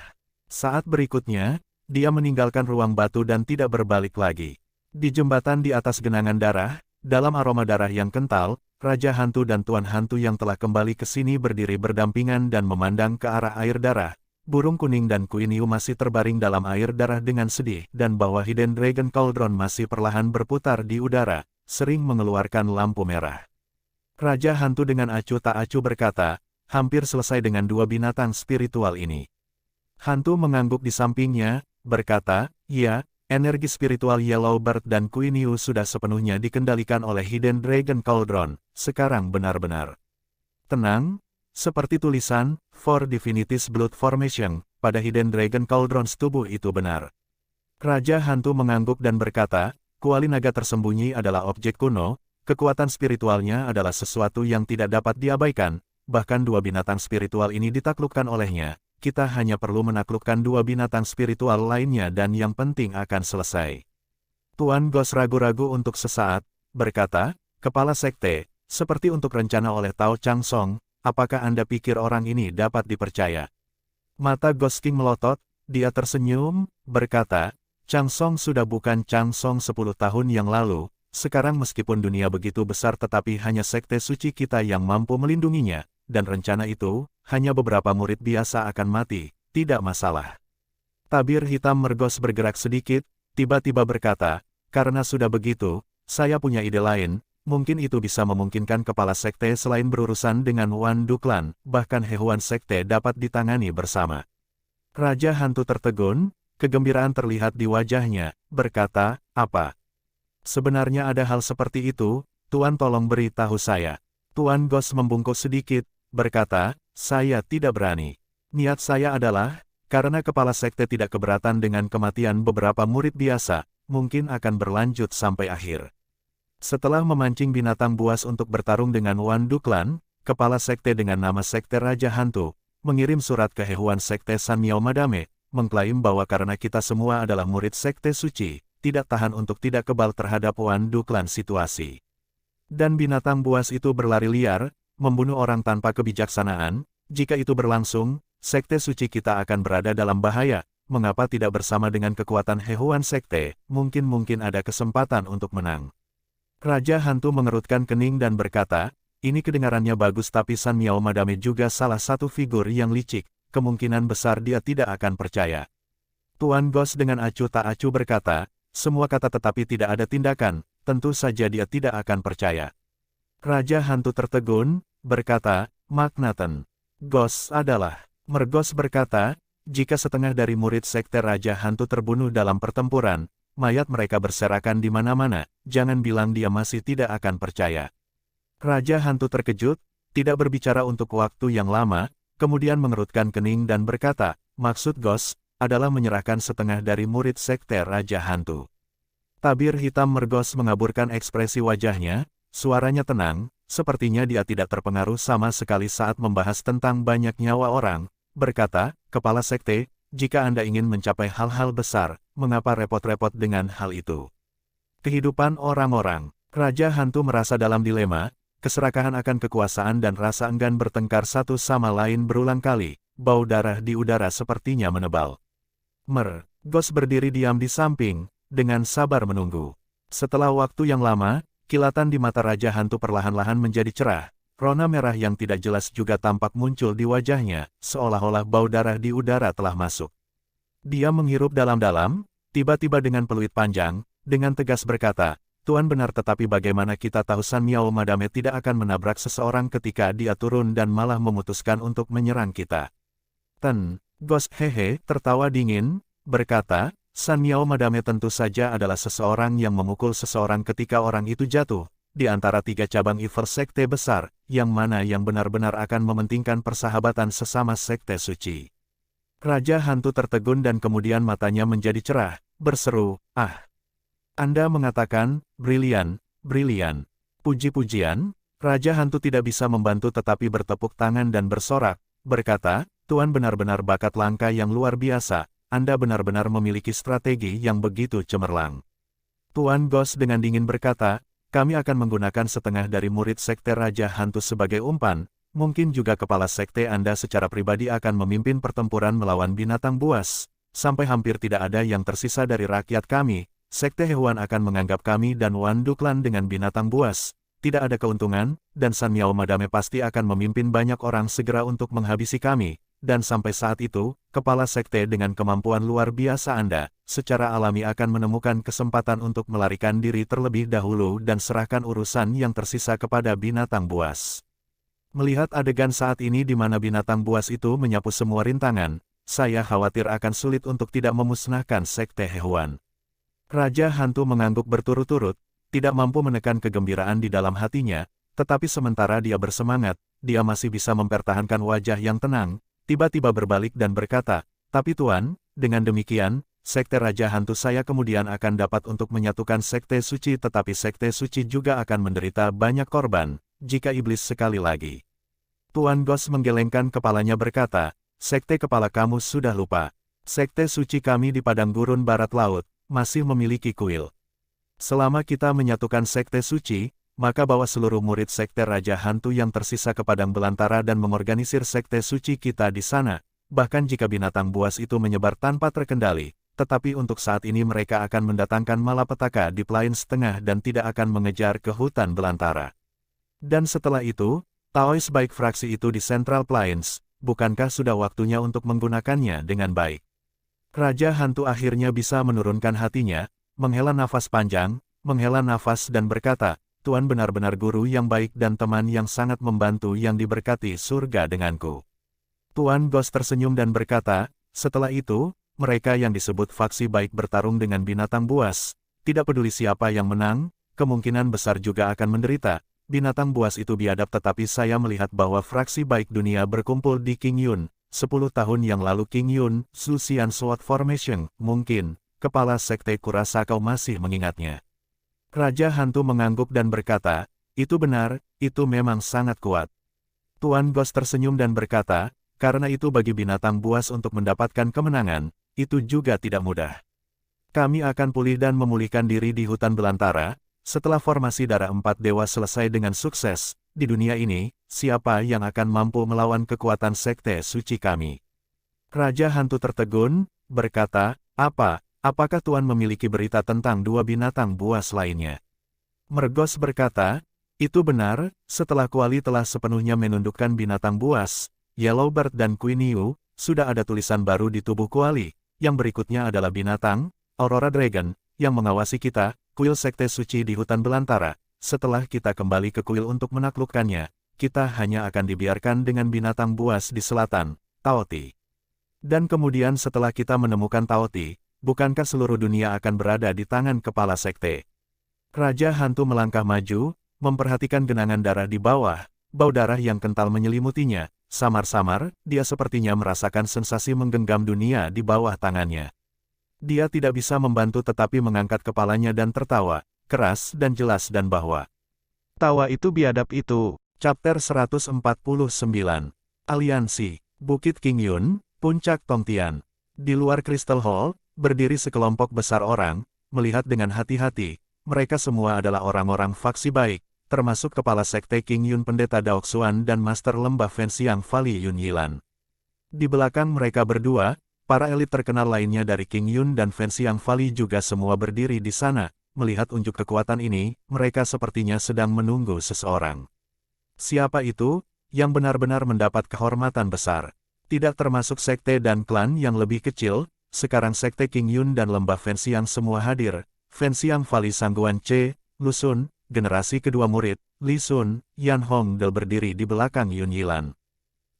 Saat berikutnya, dia meninggalkan ruang batu dan tidak berbalik lagi. Di jembatan di atas genangan darah, dalam aroma darah yang kental, Raja Hantu dan Tuan Hantu yang telah kembali ke sini berdiri berdampingan dan memandang ke arah air darah. Burung kuning dan Queen Yu masih terbaring dalam air darah dengan sedih, dan bawah Hidden Dragon Cauldron masih perlahan berputar di udara, sering mengeluarkan lampu merah. Raja Hantu dengan acuh tak acuh berkata, "Hampir selesai dengan dua binatang spiritual ini." Hantu mengangguk di sampingnya, berkata, "Ya, energi spiritual Yellowbird dan Queen Yu sudah sepenuhnya dikendalikan oleh Hidden Dragon Cauldron, sekarang benar-benar tenang." Seperti tulisan, "For Divinity's Blood Formation," pada Hidden Dragon Cauldron's tubuh itu benar. Raja Hantu mengangguk dan berkata, "Kuali naga tersembunyi adalah objek kuno, kekuatan spiritualnya adalah sesuatu yang tidak dapat diabaikan, bahkan dua binatang spiritual ini ditaklukkan olehnya. Kita hanya perlu menaklukkan dua binatang spiritual lainnya dan yang penting akan selesai." Tuan Gos ragu-ragu untuk sesaat, berkata, "Kepala sekte, seperti untuk rencana oleh Tao Chang Song, apakah Anda pikir orang ini dapat dipercaya?" Mata Ghost King melotot, dia tersenyum, berkata, "Chang Song sudah bukan Chang Song 10 tahun yang lalu, sekarang meskipun dunia begitu besar tetapi hanya sekte suci kita yang mampu melindunginya, dan rencana itu, hanya beberapa murid biasa akan mati, tidak masalah." Tabir hitam Mergos bergerak sedikit, tiba-tiba berkata, "Karena sudah begitu, saya punya ide lain. Mungkin itu bisa memungkinkan kepala sekte selain berurusan dengan Wan Duklan, bahkan Hehuan sekte dapat ditangani bersama." Raja Hantu tertegun, kegembiraan terlihat di wajahnya, berkata, "Apa? Sebenarnya ada hal seperti itu, Tuan tolong beritahu saya." Tuan Gos membungkuk sedikit, berkata, "Saya tidak berani. Niat saya adalah, karena kepala sekte tidak keberatan dengan kematian beberapa murid biasa, mungkin akan berlanjut sampai akhir." Setelah memancing binatang buas untuk bertarung dengan Wan Duklan, kepala sekte dengan nama Sekte Raja Hantu, mengirim surat ke Hehuan Sekte San Miao Madame, mengklaim bahwa karena kita semua adalah murid Sekte Suci, tidak tahan untuk tidak kebal terhadap Wan Duklan situasi. Dan binatang buas itu berlari liar, membunuh orang tanpa kebijaksanaan. Jika itu berlangsung, Sekte Suci kita akan berada dalam bahaya. Mengapa tidak bersama dengan kekuatan Hehuan Sekte, mungkin ada kesempatan untuk menang. Raja Hantu mengerutkan kening dan berkata, "Ini kedengarannya bagus tapi San Miao Madame juga salah satu figur yang licik, kemungkinan besar dia tidak akan percaya." Tuan Gos dengan acuh tak acuh berkata, "Semua kata tetapi tidak ada tindakan, tentu saja dia tidak akan percaya." Raja Hantu tertegun, berkata, "Magnaten. Gos adalah..." Mergos berkata, "Jika setengah dari murid sekte Raja Hantu terbunuh dalam pertempuran, mayat mereka berserakan di mana-mana, jangan bilang dia masih tidak akan percaya." Raja Hantu terkejut, tidak berbicara untuk waktu yang lama, kemudian mengerutkan kening dan berkata, "Maksud Gos, adalah menyerahkan setengah dari murid sekte Raja Hantu." Tabir hitam Mergos mengaburkan ekspresi wajahnya, suaranya tenang, sepertinya dia tidak terpengaruh sama sekali saat membahas tentang banyak nyawa orang, berkata, "Kepala sekte, jika Anda ingin mencapai hal-hal besar, mengapa repot-repot dengan hal itu?" Kehidupan orang-orang. Raja Hantu merasa dalam dilema, keserakahan akan kekuasaan dan rasa enggan bertengkar satu sama lain berulang kali, bau darah di udara sepertinya menebal. Mergos berdiri diam di samping, dengan sabar menunggu. Setelah waktu yang lama, kilatan di mata Raja Hantu perlahan-lahan menjadi cerah, rona merah yang tidak jelas juga tampak muncul di wajahnya, seolah-olah bau darah di udara telah masuk. Dia menghirup dalam-dalam, tiba-tiba dengan peluit panjang, dengan tegas berkata, Tuan benar tetapi bagaimana kita tahu San Miao Madame tidak akan menabrak seseorang ketika dia turun dan malah memutuskan untuk menyerang kita. Ghost hehe tertawa dingin, berkata, San Miao Madame tentu saja adalah seseorang yang memukul seseorang ketika orang itu jatuh. Di antara 3 cabang Evil Sekte besar, yang mana yang benar-benar akan mementingkan persahabatan sesama Sekte Suci? Raja Hantu tertegun dan kemudian matanya menjadi cerah, berseru, Anda mengatakan, brilian, brilian. Puji-pujian, Raja Hantu tidak bisa membantu tetapi bertepuk tangan dan bersorak, berkata, Tuan benar-benar bakat langka yang luar biasa, Anda benar-benar memiliki strategi yang begitu cemerlang. Tuan Ghost dengan dingin berkata, kami akan menggunakan setengah dari murid Sekte Raja Hantu sebagai umpan, mungkin juga kepala Sekte Anda secara pribadi akan memimpin pertempuran melawan binatang buas, sampai hampir tidak ada yang tersisa dari rakyat kami, Sekte Hewan akan menganggap kami dan Wan Duklan dengan binatang buas, tidak ada keuntungan, dan San Miao Madame pasti akan memimpin banyak orang segera untuk menghabisi kami. Dan sampai saat itu, kepala sekte dengan kemampuan luar biasa Anda, secara alami akan menemukan kesempatan untuk melarikan diri terlebih dahulu dan serahkan urusan yang tersisa kepada binatang buas. Melihat adegan saat ini di mana binatang buas itu menyapu semua rintangan, saya khawatir akan sulit untuk tidak memusnahkan sekte hewan. Raja Hantu mengangguk berturut-turut, tidak mampu menekan kegembiraan di dalam hatinya, tetapi sementara dia bersemangat, dia masih bisa mempertahankan wajah yang tenang, tiba-tiba berbalik dan berkata, tapi Tuan, dengan demikian, Sekte Raja Hantu saya kemudian akan dapat untuk menyatukan Sekte Suci tetapi Sekte Suci juga akan menderita banyak korban, jika iblis sekali lagi. Tuan Ghost menggelengkan kepalanya berkata, Sekte kepala kamu sudah lupa. Sekte Suci kami di padang gurun barat laut, masih memiliki kuil. Selama kita menyatukan Sekte Suci, maka bawa seluruh murid Sekte Raja Hantu yang tersisa ke padang belantara dan mengorganisir Sekte Suci kita di sana, bahkan jika binatang buas itu menyebar tanpa terkendali, tetapi untuk saat ini mereka akan mendatangkan malapetaka di Plains Tengah dan tidak akan mengejar ke hutan belantara. Dan setelah itu, Taois baik fraksi itu di Central Plains, bukankah sudah waktunya untuk menggunakannya dengan baik? Raja Hantu akhirnya bisa menurunkan hatinya, menghela nafas panjang, menghela nafas dan berkata, Tuan benar-benar guru yang baik dan teman yang sangat membantu yang diberkati surga denganku. Tuan Ghost tersenyum dan berkata, setelah itu, mereka yang disebut faksi baik bertarung dengan binatang buas. Tidak peduli siapa yang menang, kemungkinan besar juga akan menderita. Binatang buas itu biadab tetapi saya melihat bahwa fraksi baik dunia berkumpul di King Yun. 10 tahun yang lalu King Yun, Susian Sword Formation, mungkin, kepala sekte kurasa kau masih mengingatnya. Raja Hantu mengangguk dan berkata, itu benar, itu memang sangat kuat. Tuan Ghost tersenyum dan berkata, karena itu bagi binatang buas untuk mendapatkan kemenangan, itu juga tidak mudah. Kami akan pulih dan memulihkan diri di hutan belantara, setelah formasi darah 4 dewa selesai dengan sukses, di dunia ini, siapa yang akan mampu melawan kekuatan sekte suci kami? Raja Hantu tertegun, berkata, apakah Tuan memiliki berita tentang 2 binatang buas lainnya? Mergos berkata, itu benar, setelah Kuali telah sepenuhnya menundukkan binatang buas, Yellowbird dan Queen Yu, sudah ada tulisan baru di tubuh Kuali, yang berikutnya adalah binatang, Aurora Dragon, yang mengawasi kita, kuil sekte suci di hutan belantara. Setelah kita kembali ke kuil untuk menaklukkannya, kita hanya akan dibiarkan dengan binatang buas di selatan, Taoti. Dan kemudian setelah kita menemukan Taoti, bukankah seluruh dunia akan berada di tangan kepala sekte? Raja Hantu melangkah maju, memperhatikan genangan darah di bawah, bau darah yang kental menyelimutinya. Samar-samar, dia sepertinya merasakan sensasi menggenggam dunia di bawah tangannya. Dia tidak bisa membantu tetapi mengangkat kepalanya dan tertawa, keras dan jelas dan bahwa tawa itu biadab itu. Chapter 149. Aliansi, Bukit King Yun, Puncak Tongtian. Di luar Crystal Hall, berdiri sekelompok besar orang, melihat dengan hati-hati. Mereka semua adalah orang-orang faksi baik, termasuk kepala sekte King Yun Pendeta Daoxuan dan Master Lembah Fenxiang Fali Yun Yilan. Di belakang mereka berdua, para elit terkenal lainnya dari King Yun dan Fenxiang Fali juga semua berdiri di sana. Melihat unjuk kekuatan ini, mereka sepertinya sedang menunggu seseorang. Siapa itu, yang benar-benar mendapat kehormatan besar? Tidak termasuk sekte dan klan yang lebih kecil, sekarang Sekte King Yun dan Lembah Fenxiang semua hadir. Fenxiang Valley Sangguan C, Lu Xun, generasi kedua murid, Li Sun, Yan Hongde berdiri di belakang Yun Yilan.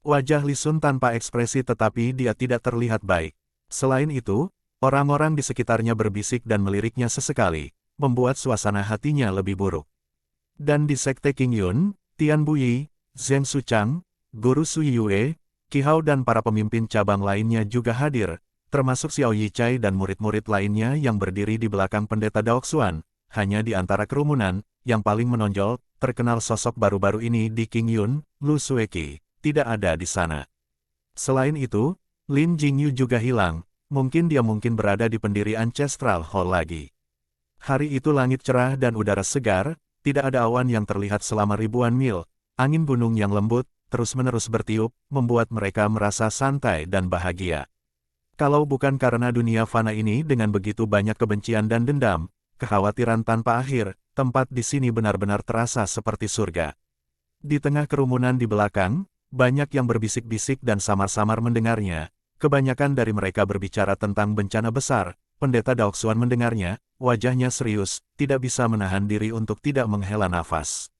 Wajah Li Sun tanpa ekspresi tetapi dia tidak terlihat baik. Selain itu, orang-orang di sekitarnya berbisik dan meliriknya sesekali, membuat suasana hatinya lebih buruk. Dan di Sekte King Yun, Tian Buyi, Zheng Suchang, Guru Sui Yue, Qi Hao dan para pemimpin cabang lainnya juga hadir, termasuk Xiao Yichai dan murid-murid lainnya yang berdiri di belakang pendeta Daoxuan. Hanya di antara kerumunan, yang paling menonjol, terkenal sosok baru-baru ini di King Yun, Lu Sueki, tidak ada di sana. Selain itu, Lin Jingyu juga hilang, mungkin berada di pendirian Ancestral Hall lagi. Hari itu langit cerah dan udara segar, tidak ada awan yang terlihat selama ribuan mil, angin gunung yang lembut, terus-menerus bertiup, membuat mereka merasa santai dan bahagia. Kalau bukan karena dunia fana ini dengan begitu banyak kebencian dan dendam, kekhawatiran tanpa akhir, tempat di sini benar-benar terasa seperti surga. Di tengah kerumunan di belakang, banyak yang berbisik-bisik dan samar-samar mendengarnya. Kebanyakan dari mereka berbicara tentang bencana besar. Pendeta Daoxuan mendengarnya, wajahnya serius, tidak bisa menahan diri untuk tidak menghela nafas.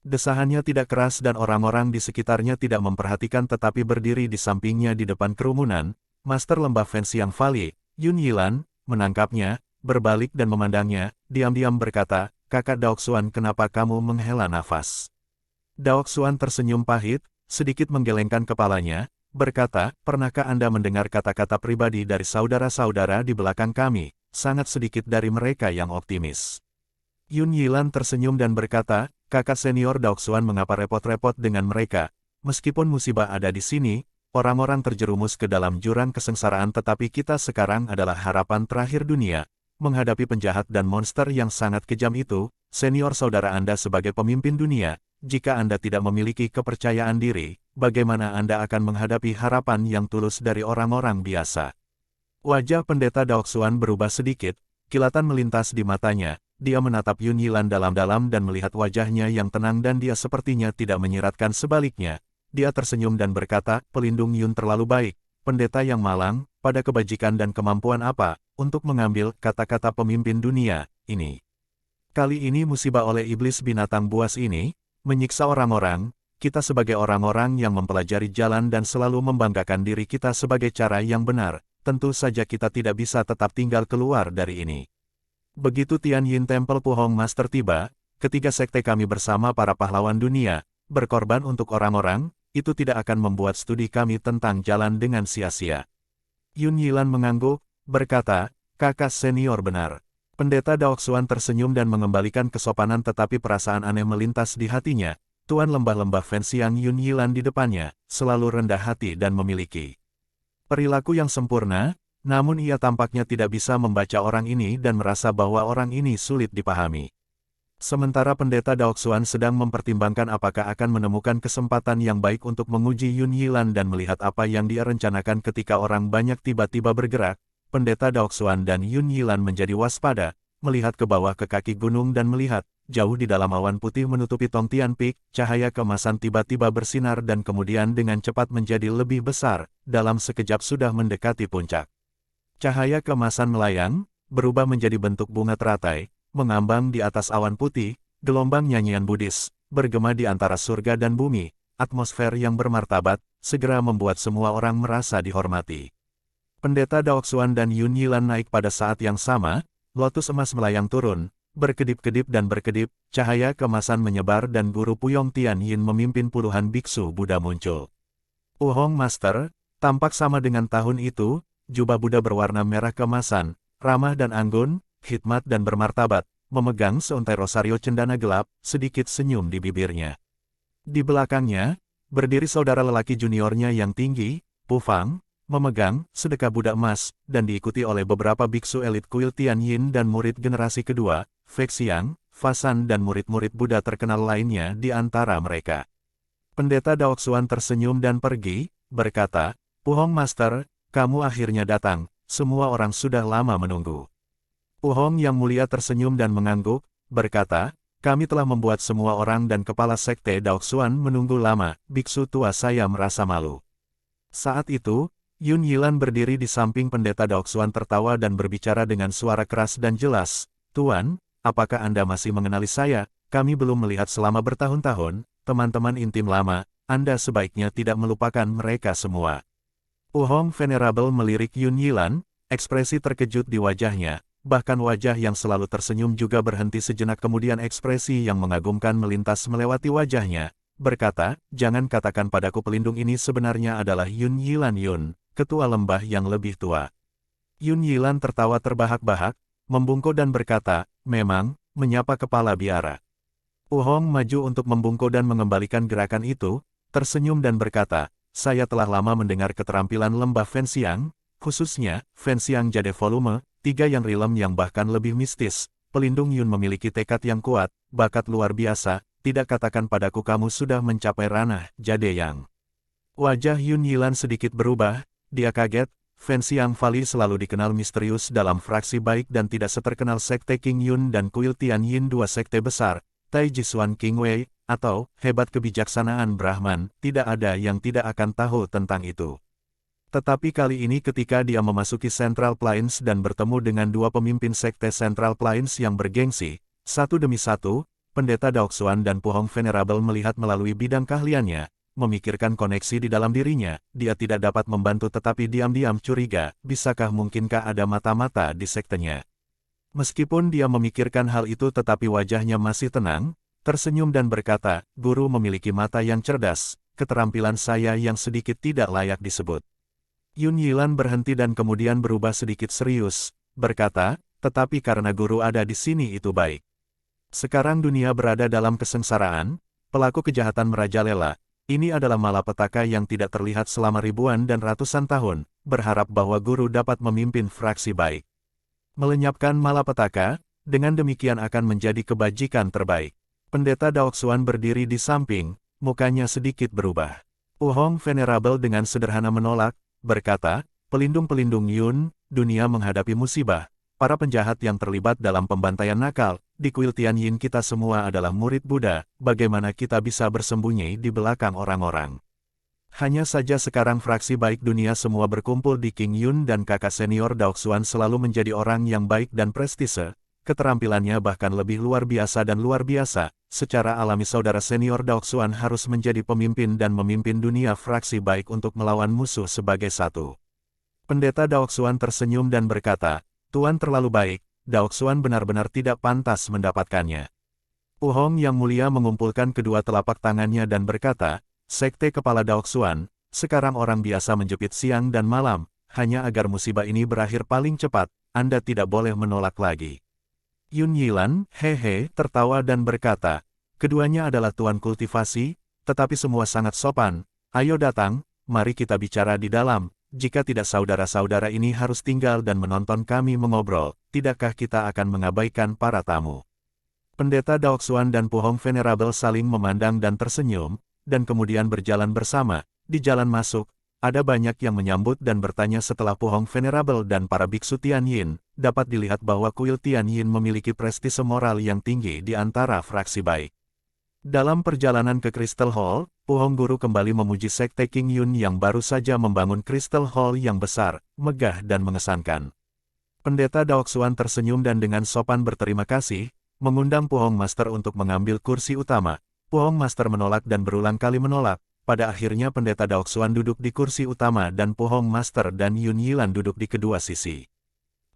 Desahannya tidak keras dan orang-orang di sekitarnya tidak memperhatikan tetapi berdiri di sampingnya di depan kerumunan. Master Lembah Fenxiang Valley, Yun Yilan, menangkapnya, berbalik dan memandangnya, diam-diam berkata, "Kakak Daoxuan, kenapa kamu menghela nafas?" Daoxuan tersenyum pahit, sedikit menggelengkan kepalanya, berkata, "Pernahkah Anda mendengar kata-kata pribadi dari saudara-saudara di belakang kami? Sangat sedikit dari mereka yang optimis." Yun Yilan tersenyum dan berkata, "Kakak senior Daoxuan, mengapa repot-repot dengan mereka? Meskipun musibah ada di sini, orang-orang terjerumus ke dalam jurang kesengsaraan tetapi kita sekarang adalah harapan terakhir dunia. Menghadapi penjahat dan monster yang sangat kejam itu, senior saudara Anda sebagai pemimpin dunia, jika Anda tidak memiliki kepercayaan diri, bagaimana Anda akan menghadapi harapan yang tulus dari orang-orang biasa?" Wajah pendeta Daoxuan berubah sedikit, kilatan melintas di matanya, dia menatap Yun Yilan dalam-dalam dan melihat wajahnya yang tenang dan dia sepertinya tidak menyiratkan sebaliknya. Dia tersenyum dan berkata, "Pelindung Yun terlalu baik, pendeta yang malang, pada kebajikan dan kemampuan apa, untuk mengambil kata-kata pemimpin dunia ini. Kali ini musibah oleh iblis binatang buas ini, menyiksa orang-orang, kita sebagai orang-orang yang mempelajari jalan dan selalu membanggakan diri kita sebagai cara yang benar, tentu saja kita tidak bisa tetap tinggal keluar dari ini." Begitu Tian Yin Temple Puhong Master tiba, ketiga sekte kami bersama para pahlawan dunia, berkorban untuk orang-orang, itu tidak akan membuat studi kami tentang jalan dengan sia-sia. Yun Yilan mengangguk, berkata, "Kakak senior benar." Pendeta Daoxuan tersenyum dan mengembalikan kesopanan tetapi perasaan aneh melintas di hatinya. Tuan lembah-lembah Fenxiang Yun Yilan di depannya, selalu rendah hati dan memiliki perilaku yang sempurna, namun ia tampaknya tidak bisa membaca orang ini dan merasa bahwa orang ini sulit dipahami. Sementara pendeta Daoxuan sedang mempertimbangkan apakah akan menemukan kesempatan yang baik untuk menguji Yun Yilan dan melihat apa yang dia rencanakan ketika orang banyak tiba-tiba bergerak, pendeta Daoxuan dan Yun Yilan menjadi waspada, melihat ke bawah ke kaki gunung dan melihat, jauh di dalam awan putih menutupi Tongtian Peak, cahaya keemasan tiba-tiba bersinar dan kemudian dengan cepat menjadi lebih besar, dalam sekejap sudah mendekati puncak. Cahaya keemasan melayang, berubah menjadi bentuk bunga teratai, mengambang di atas awan putih, gelombang nyanyian Buddhis, bergema di antara surga dan bumi, atmosfer yang bermartabat, segera membuat semua orang merasa dihormati. Pendeta Daoxuan dan Yun Yilan naik pada saat yang sama, lotus emas melayang turun, berkedip-kedip dan berkedip, cahaya keemasan menyebar dan Guru Puyong Tian Yin memimpin puluhan biksu Buddha muncul. Puhong Master, tampak sama dengan tahun itu, jubah Buddha berwarna merah keemasan, ramah dan anggun, khidmat dan bermartabat, memegang seuntai rosario cendana gelap, sedikit senyum di bibirnya. Di belakangnya, berdiri saudara lelaki juniornya yang tinggi, Pu Fang, memegang sedekah Buddha emas, dan diikuti oleh beberapa biksu elit kuil Tian Yin dan murid generasi kedua, Fei Xiang, Fasan dan murid-murid Buddha terkenal lainnya di antara mereka. Pendeta Daoxuan tersenyum dan pergi, berkata, "Puhong Master, kamu akhirnya datang, semua orang sudah lama menunggu." Puhong yang mulia tersenyum dan mengangguk, berkata, "Kami telah membuat semua orang dan kepala sekte Daoxuan menunggu lama, biksu tua saya merasa malu." Saat itu, Yun Yilan berdiri di samping pendeta Daoxuan tertawa dan berbicara dengan suara keras dan jelas. Tuan, apakah Anda masih mengenali saya? Kami belum melihat selama bertahun-tahun, teman-teman intim lama, Anda sebaiknya tidak melupakan mereka semua. Puhong Venerable melirik Yun Yilan, ekspresi terkejut di wajahnya. Bahkan wajah yang selalu tersenyum juga berhenti sejenak, kemudian ekspresi yang mengagumkan melintas melewati wajahnya. Berkata, jangan katakan padaku pelindung ini sebenarnya adalah Yun Yilan Yun, ketua lembah yang lebih tua. Yun Yilan tertawa terbahak-bahak, membungkuk dan berkata, memang, menyapa kepala biara. Puhong maju untuk membungkuk dan mengembalikan gerakan itu, tersenyum dan berkata, saya telah lama mendengar keterampilan lembah Fenxiang, khususnya, Fenxiang Jade Volume 3 yang rilem yang bahkan lebih mistis. Pelindung Yun memiliki tekad yang kuat, bakat luar biasa, tidak katakan padaku kamu sudah mencapai ranah Jade Yang. Wajah Yun Yilan sedikit berubah, dia kaget. Fenxiang Valley selalu dikenal misterius dalam fraksi baik dan tidak seterkenal sekte King Yun dan Kuil Tian Yin, dua sekte besar, Tai Jisuan King Wei, atau hebat kebijaksanaan Brahman, tidak ada yang tidak akan tahu tentang itu. Tetapi kali ini ketika dia memasuki Central Plains dan bertemu dengan dua pemimpin sekte Central Plains yang bergengsi, satu demi satu, Pendeta Daoxuan dan Puhong Venerable melihat melalui bidang keahliannya, memikirkan koneksi di dalam dirinya, dia tidak dapat membantu tetapi diam-diam curiga, mungkinkah ada mata-mata di sektenya. Meskipun dia memikirkan hal itu tetapi wajahnya masih tenang, tersenyum dan berkata, guru memiliki mata yang cerdas, keterampilan saya yang sedikit tidak layak disebut. Yun Yilan berhenti dan kemudian berubah sedikit serius, berkata, tetapi karena guru ada di sini itu baik. Sekarang dunia berada dalam kesengsaraan, pelaku kejahatan merajalela, ini adalah malapetaka yang tidak terlihat selama ribuan dan ratusan tahun, berharap bahwa guru dapat memimpin fraksi baik. Melenyapkan malapetaka, dengan demikian akan menjadi kebajikan terbaik. Pendeta Daoxuan berdiri di samping, mukanya sedikit berubah. Puhong Venerable dengan sederhana menolak, berkata, pelindung-pelindung Yun, dunia menghadapi musibah, para penjahat yang terlibat dalam pembantaian nakal, di Kuil Tian Yin kita semua adalah murid Buddha, bagaimana kita bisa bersembunyi di belakang orang-orang. Hanya saja sekarang fraksi baik dunia semua berkumpul di King Yun dan kakak senior Daoxuan selalu menjadi orang yang baik dan prestise, keterampilannya bahkan lebih luar biasa dan luar biasa. Secara alami saudara senior Daoxuan harus menjadi pemimpin dan memimpin dunia fraksi baik untuk melawan musuh sebagai satu. Pendeta Daoxuan tersenyum dan berkata, Tuan terlalu baik, Daoxuan benar-benar tidak pantas mendapatkannya. Puhong yang mulia mengumpulkan kedua telapak tangannya dan berkata, Sekte Kepala Daoxuan, sekarang orang biasa menjepit siang dan malam, hanya agar musibah ini berakhir paling cepat, Anda tidak boleh menolak lagi. Yun Yilan, hehe, tertawa dan berkata, keduanya adalah tuan kultivasi, tetapi semua sangat sopan, ayo datang, mari kita bicara di dalam, jika tidak saudara-saudara ini harus tinggal dan menonton kami mengobrol, tidakkah kita akan mengabaikan para tamu? Pendeta Daoxuan dan Puhong Venerable saling memandang dan tersenyum, dan kemudian berjalan bersama, di jalan masuk, ada banyak yang menyambut dan bertanya setelah Puhong Venerable dan para biksu Tian Yin, dapat dilihat bahwa Kuil Tian Yin memiliki prestise moral yang tinggi di antara fraksi baik. Dalam perjalanan ke Crystal Hall, Puhong Guru kembali memuji sekte King Yun yang baru saja membangun Crystal Hall yang besar, megah dan mengesankan. Pendeta Daoxuan tersenyum dan dengan sopan berterima kasih, mengundang Puhong Master untuk mengambil kursi utama. Puhong Master menolak dan berulang kali menolak. Pada akhirnya Pendeta Daoxuan duduk di kursi utama dan Puhong Master dan Yun Yilan duduk di kedua sisi.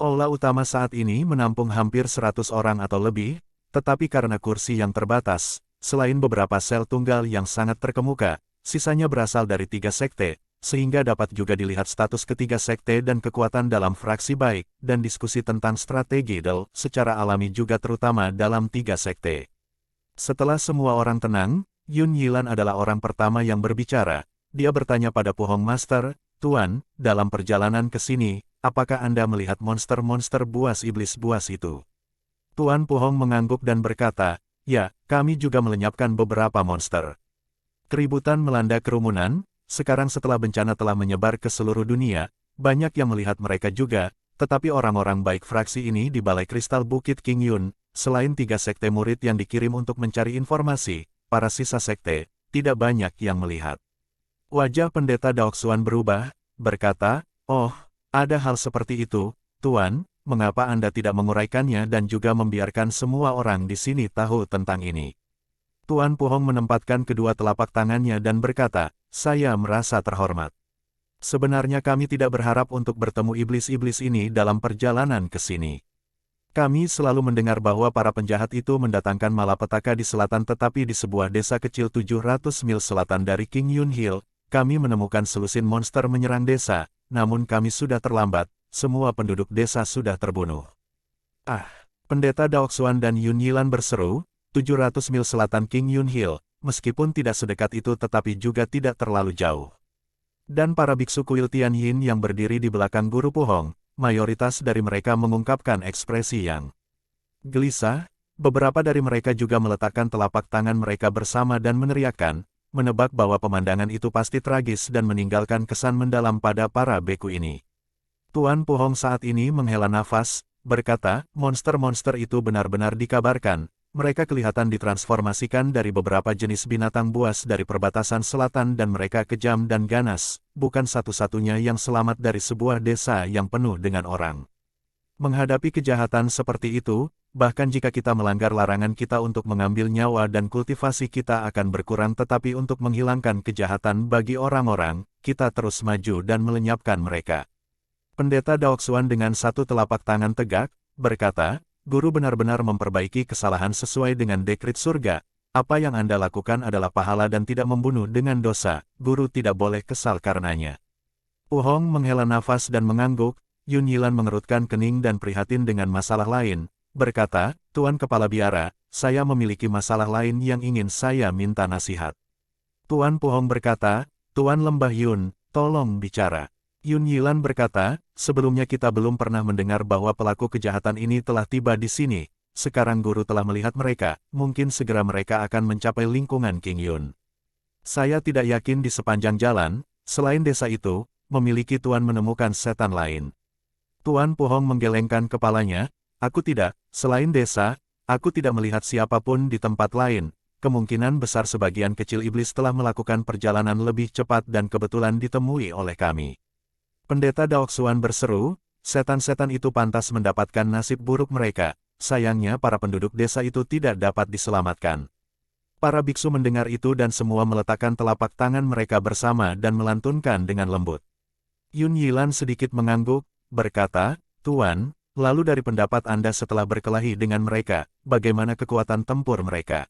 Aula utama saat ini menampung hampir 100 orang atau lebih, tetapi karena kursi yang terbatas, selain beberapa sel tunggal yang sangat terkemuka, sisanya berasal dari 3 sekte, sehingga dapat juga dilihat status ketiga sekte dan kekuatan dalam fraksi baik, dan diskusi tentang strategi secara alami juga terutama dalam 3 sekte. Setelah semua orang tenang, Yun Yilan adalah orang pertama yang berbicara. Dia bertanya pada Puhong Master, Tuan, dalam perjalanan ke sini, apakah Anda melihat monster-monster buas iblis buas itu? Tuan Puhong mengangguk dan berkata, ya, kami juga melenyapkan beberapa monster. Keributan melanda kerumunan, sekarang setelah bencana telah menyebar ke seluruh dunia, banyak yang melihat mereka juga, tetapi orang-orang baik fraksi ini di Balai Kristal Bukit King Yun, selain 3 sekte murid yang dikirim untuk mencari informasi, para sisa sekte, tidak banyak yang melihat. Wajah Pendeta Daoxuan berubah, berkata, "Oh, ada hal seperti itu, Tuan, mengapa Anda tidak menguraikannya dan juga membiarkan semua orang di sini tahu tentang ini?" Tuan Puhong menempatkan kedua telapak tangannya dan berkata, "Saya merasa terhormat. Sebenarnya kami tidak berharap untuk bertemu iblis-iblis ini dalam perjalanan ke sini. Kami selalu mendengar bahwa para penjahat itu mendatangkan malapetaka di selatan, tetapi di sebuah desa kecil 700 mil selatan dari King Yun Hill, kami menemukan selusin monster menyerang desa, namun kami sudah terlambat, semua penduduk desa sudah terbunuh." "Ah!" Pendeta Daoxuan dan Yun Yilan berseru, 700 mil selatan King Yun Hill, meskipun tidak sedekat itu tetapi juga tidak terlalu jauh. Dan para biksu kuil Tianyin yang berdiri di belakang Guru Puhong, mayoritas dari mereka mengungkapkan ekspresi yang gelisah. Beberapa dari mereka juga meletakkan telapak tangan mereka bersama dan meneriakkan, menebak bahwa pemandangan itu pasti tragis dan meninggalkan kesan mendalam pada para beku ini. Tuan Puhong saat ini menghela nafas, berkata, "Monster-monster itu benar-benar dikabarkan. Mereka kelihatan ditransformasikan dari beberapa jenis binatang buas dari perbatasan selatan dan mereka kejam dan ganas, bukan satu-satunya yang selamat dari sebuah desa yang penuh dengan orang. Menghadapi kejahatan seperti itu, bahkan jika kita melanggar larangan kita untuk mengambil nyawa dan kultivasi kita akan berkurang, tetapi untuk menghilangkan kejahatan bagi orang-orang, kita terus maju dan melenyapkan mereka." Pendeta Daoxuan dengan satu telapak tangan tegak, berkata, "Guru benar-benar memperbaiki kesalahan sesuai dengan dekrit surga. Apa yang Anda lakukan adalah pahala dan tidak membunuh dengan dosa. Guru tidak boleh kesal karenanya." Puhong menghela nafas dan mengangguk. Yun Yilan mengerutkan kening dan prihatin dengan masalah lain, berkata, "Tuan Kepala Biara, saya memiliki masalah lain yang ingin saya minta nasihat." Tuan Puhong berkata, "Tuan Lembah Yun, tolong bicara." Yun Yilan berkata, "Sebelumnya kita belum pernah mendengar bahwa pelaku kejahatan ini telah tiba di sini. Sekarang Guru telah melihat mereka, mungkin segera mereka akan mencapai lingkungan King Yun. Saya tidak yakin di sepanjang jalan, selain desa itu, memiliki Tuan menemukan setan lain." Tuan Puhong menggelengkan kepalanya, "Aku tidak, selain desa, aku tidak melihat siapapun di tempat lain. Kemungkinan besar sebagian kecil iblis telah melakukan perjalanan lebih cepat dan kebetulan ditemui oleh kami." Pendeta Daoxuan berseru, "Setan-setan itu pantas mendapatkan nasib buruk mereka. Sayangnya para penduduk desa itu tidak dapat diselamatkan." Para biksu mendengar itu dan semua meletakkan telapak tangan mereka bersama dan melantunkan dengan lembut. Yun Yilan sedikit mengangguk, berkata, "Tuan, lalu dari pendapat Anda setelah berkelahi dengan mereka, bagaimana kekuatan tempur mereka?"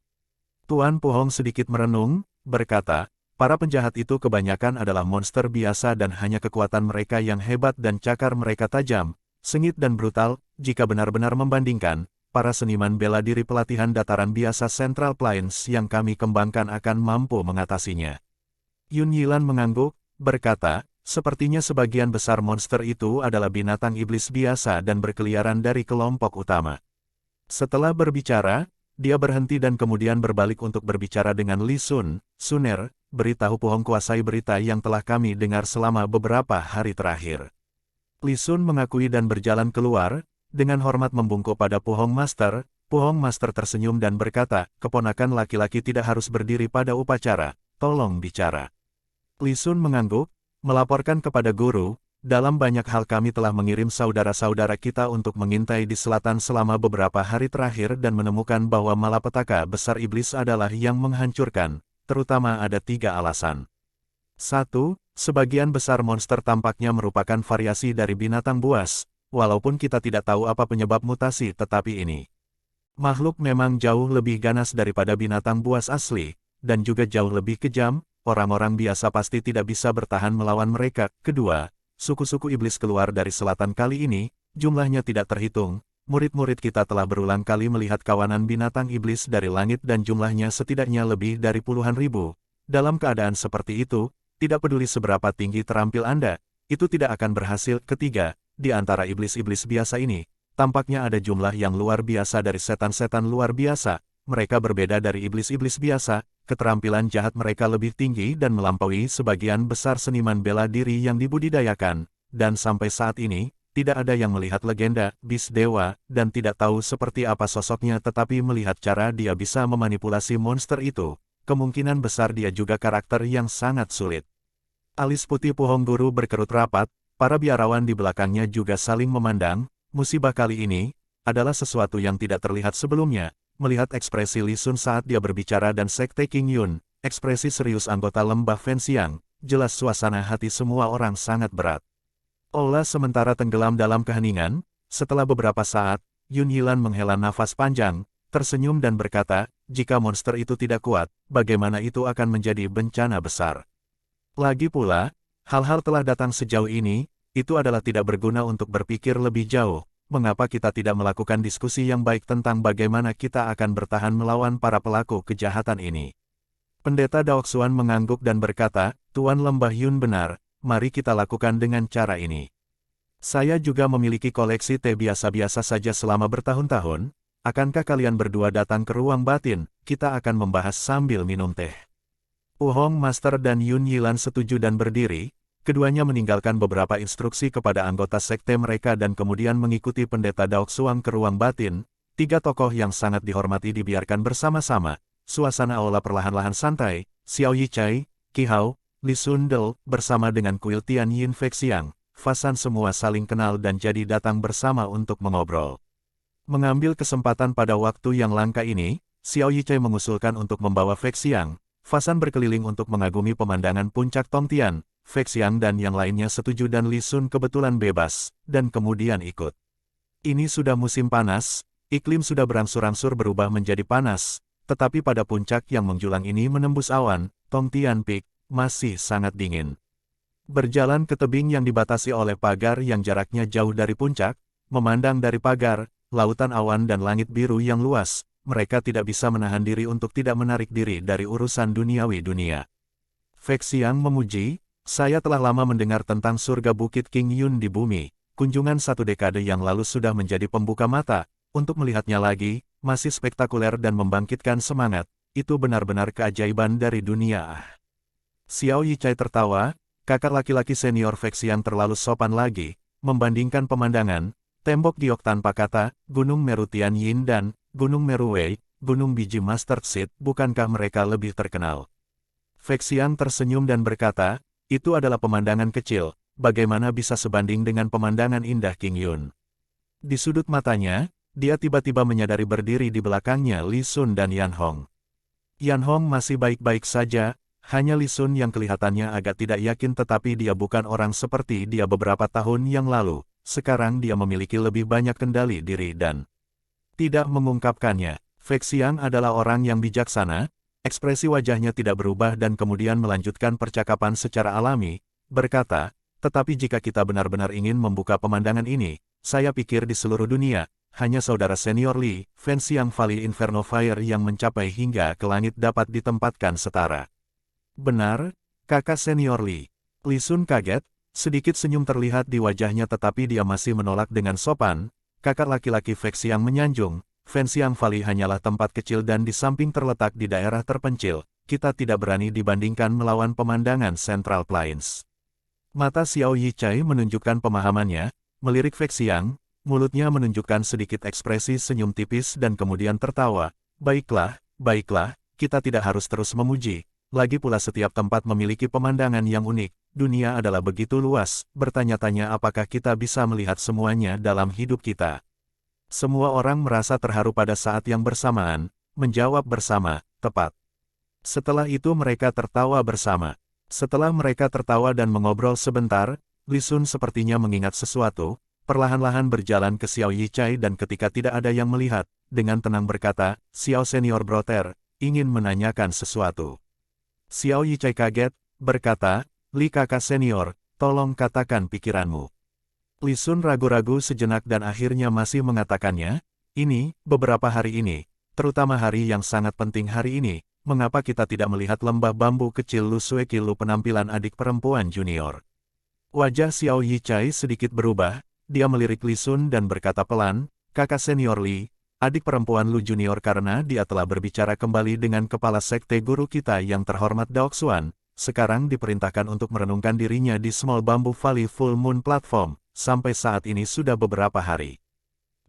Tuan Puhong sedikit merenung, berkata, "Para penjahat itu kebanyakan adalah monster biasa dan hanya kekuatan mereka yang hebat dan cakar mereka tajam, sengit dan brutal. Jika benar-benar membandingkan, para seniman bela diri pelatihan dataran biasa Central Plains yang kami kembangkan akan mampu mengatasinya." Yun Yilan mengangguk, berkata, "Sepertinya sebagian besar monster itu adalah binatang iblis biasa dan berkeliaran dari kelompok utama." Setelah berbicara, dia berhenti dan kemudian berbalik untuk berbicara dengan Li Sun. "Suner, beritahu Puhong kuasai berita yang telah kami dengar selama beberapa hari terakhir." Li Sun mengakui dan berjalan keluar, dengan hormat membungkuk pada Puhong Master. Puhong Master tersenyum dan berkata, "Keponakan laki-laki tidak harus berdiri pada upacara, tolong bicara." Li Sun mengangguk, melaporkan kepada Guru, "Dalam banyak hal kami telah mengirim saudara-saudara kita untuk mengintai di selatan selama beberapa hari terakhir dan menemukan bahwa malapetaka besar iblis adalah yang menghancurkan. Terutama ada 3 alasan. 1. Sebagian besar monster tampaknya merupakan variasi dari binatang buas, walaupun kita tidak tahu apa penyebab mutasi, tetapi ini makhluk memang jauh lebih ganas daripada binatang buas asli, dan juga jauh lebih kejam. Orang-orang biasa pasti tidak bisa bertahan melawan mereka. Kedua, suku-suku iblis keluar dari selatan kali ini, jumlahnya tidak terhitung. Murid-murid kita telah berulang kali melihat kawanan binatang iblis dari langit dan jumlahnya setidaknya lebih dari puluhan ribu. Dalam keadaan seperti itu, tidak peduli seberapa tinggi terampil Anda, itu tidak akan berhasil. Ketiga, di antara iblis-iblis biasa ini, tampaknya ada jumlah yang luar biasa dari setan-setan luar biasa. Mereka berbeda dari iblis-iblis biasa, keterampilan jahat mereka lebih tinggi dan melampaui sebagian besar seniman bela diri yang dibudidayakan, dan sampai saat ini, tidak ada yang melihat legenda, bis dewa, dan tidak tahu seperti apa sosoknya tetapi melihat cara dia bisa memanipulasi monster itu, kemungkinan besar dia juga karakter yang sangat sulit. Alis putih Puhong Guru berkerut rapat, para biarawan di belakangnya juga saling memandang. Musibah kali ini adalah sesuatu yang tidak terlihat sebelumnya. Melihat ekspresi Li Sun saat dia berbicara dan Sekte King Yun, ekspresi serius anggota lembah Fenxiang, jelas suasana hati semua orang sangat berat. Ola sementara tenggelam dalam keheningan. Setelah beberapa saat, Yun Yilan menghela nafas panjang, tersenyum dan berkata, jika monster itu tidak kuat, bagaimana itu akan menjadi bencana besar. Lagi pula, hal-hal telah datang sejauh ini, itu adalah tidak berguna untuk berpikir lebih jauh. Mengapa kita tidak melakukan diskusi yang baik tentang bagaimana kita akan bertahan melawan para pelaku kejahatan ini? Pendeta Daoxuan mengangguk dan berkata, Tuan Lembah Yun benar, mari kita lakukan dengan cara ini. Saya juga memiliki koleksi teh biasa-biasa saja selama bertahun-tahun. Akankah kalian berdua datang ke ruang batin? Kita akan membahas sambil minum teh. Puhong Master dan Yun Yilan setuju dan berdiri. Keduanya meninggalkan beberapa instruksi kepada anggota sekte mereka dan kemudian mengikuti pendeta Daoxuan ke ruang batin. Tiga tokoh yang sangat dihormati dibiarkan bersama-sama. Suasana aula perlahan-lahan santai. Xiao Yichai, Qi Hao, Li Sundel, bersama dengan Kuil Tian Yin Feixiang, Fasan semua saling kenal dan jadi datang bersama untuk mengobrol. Mengambil kesempatan pada waktu yang langka ini, Xiao Yichai mengusulkan untuk membawa Feixiang, Fasan berkeliling untuk mengagumi pemandangan puncak Tongtian. Feixiang dan yang lainnya setuju dan Li Sun kebetulan bebas, dan kemudian ikut. Ini sudah musim panas, iklim sudah berangsur-angsur berubah menjadi panas, tetapi pada puncak yang menjulang ini menembus awan, Tongtian Peak, masih sangat dingin. Berjalan ke tebing yang dibatasi oleh pagar yang jaraknya jauh dari puncak, memandang dari pagar, lautan awan dan langit biru yang luas, mereka tidak bisa menahan diri untuk tidak menarik diri dari urusan duniawi dunia. Feixiang memuji, saya telah lama mendengar tentang surga Bukit King Yun di bumi, kunjungan 1 dekade yang lalu sudah menjadi pembuka mata, untuk melihatnya lagi, masih spektakuler dan membangkitkan semangat, itu benar-benar keajaiban dari dunia. Xiao Yichai tertawa, kakak laki-laki senior Feixiang terlalu sopan lagi, membandingkan pemandangan, tembok giok tanpa kata, Gunung Meru Tian Yin dan Gunung Meru Wei, Gunung Biji Master Seed, bukankah mereka lebih terkenal? Feixiang tersenyum dan berkata, itu adalah pemandangan kecil, bagaimana bisa sebanding dengan pemandangan indah King Yun. Di sudut matanya, dia tiba-tiba menyadari berdiri di belakangnya Li Sun dan Yan Hong. Yan Hong masih baik-baik saja, hanya Li Sun yang kelihatannya agak tidak yakin tetapi dia bukan orang seperti dia beberapa tahun yang lalu, sekarang dia memiliki lebih banyak kendali diri dan tidak mengungkapkannya. Feixiang adalah orang yang bijaksana, ekspresi wajahnya tidak berubah dan kemudian melanjutkan percakapan secara alami, berkata, tetapi jika kita benar-benar ingin membuka pemandangan ini, saya pikir di seluruh dunia, hanya saudara senior Li, Fenxiang Valley Inferno Fire yang mencapai hingga ke langit dapat ditempatkan setara. Benar, kakak senior Li. Li Sun kaget, sedikit senyum terlihat di wajahnya tetapi dia masih menolak dengan sopan. Kakak laki-laki Feixiang menyanjung, Fenxiang Valley hanyalah tempat kecil dan di samping terletak di daerah terpencil, kita tidak berani dibandingkan melawan pemandangan Central Plains. Mata Xiao Yichai menunjukkan pemahamannya, melirik Feixiang, mulutnya menunjukkan sedikit ekspresi senyum tipis dan kemudian tertawa, baiklah, kita tidak harus terus memuji, lagi pula setiap tempat memiliki pemandangan yang unik, dunia adalah begitu luas, bertanya-tanya apakah kita bisa melihat semuanya dalam hidup kita. Semua orang merasa terharu pada saat yang bersamaan, menjawab bersama, tepat. Setelah itu mereka tertawa bersama. Setelah mereka tertawa dan mengobrol sebentar, Li Sun sepertinya mengingat sesuatu, perlahan-lahan berjalan ke Xiao Yichai dan ketika tidak ada yang melihat, dengan tenang berkata, Xiao Senior Brother, ingin menanyakan sesuatu. Xiao Yichai kaget, berkata, Li kakak senior, tolong katakan pikiranmu. Li Sun ragu-ragu sejenak dan akhirnya masih mengatakannya, ini, beberapa hari ini, terutama hari yang sangat penting hari ini, mengapa kita tidak melihat lembah bambu kecil Lu Sui Kilu penampilan adik perempuan junior. Wajah Xiao Yichai sedikit berubah, dia melirik Li Sun dan berkata pelan, kakak senior Li, adik perempuan Lu junior karena dia telah berbicara kembali dengan kepala sekte guru kita yang terhormat Daoxuan, sekarang diperintahkan untuk merenungkan dirinya di Small Bamboo Valley Full Moon Platform, sampai saat ini sudah beberapa hari.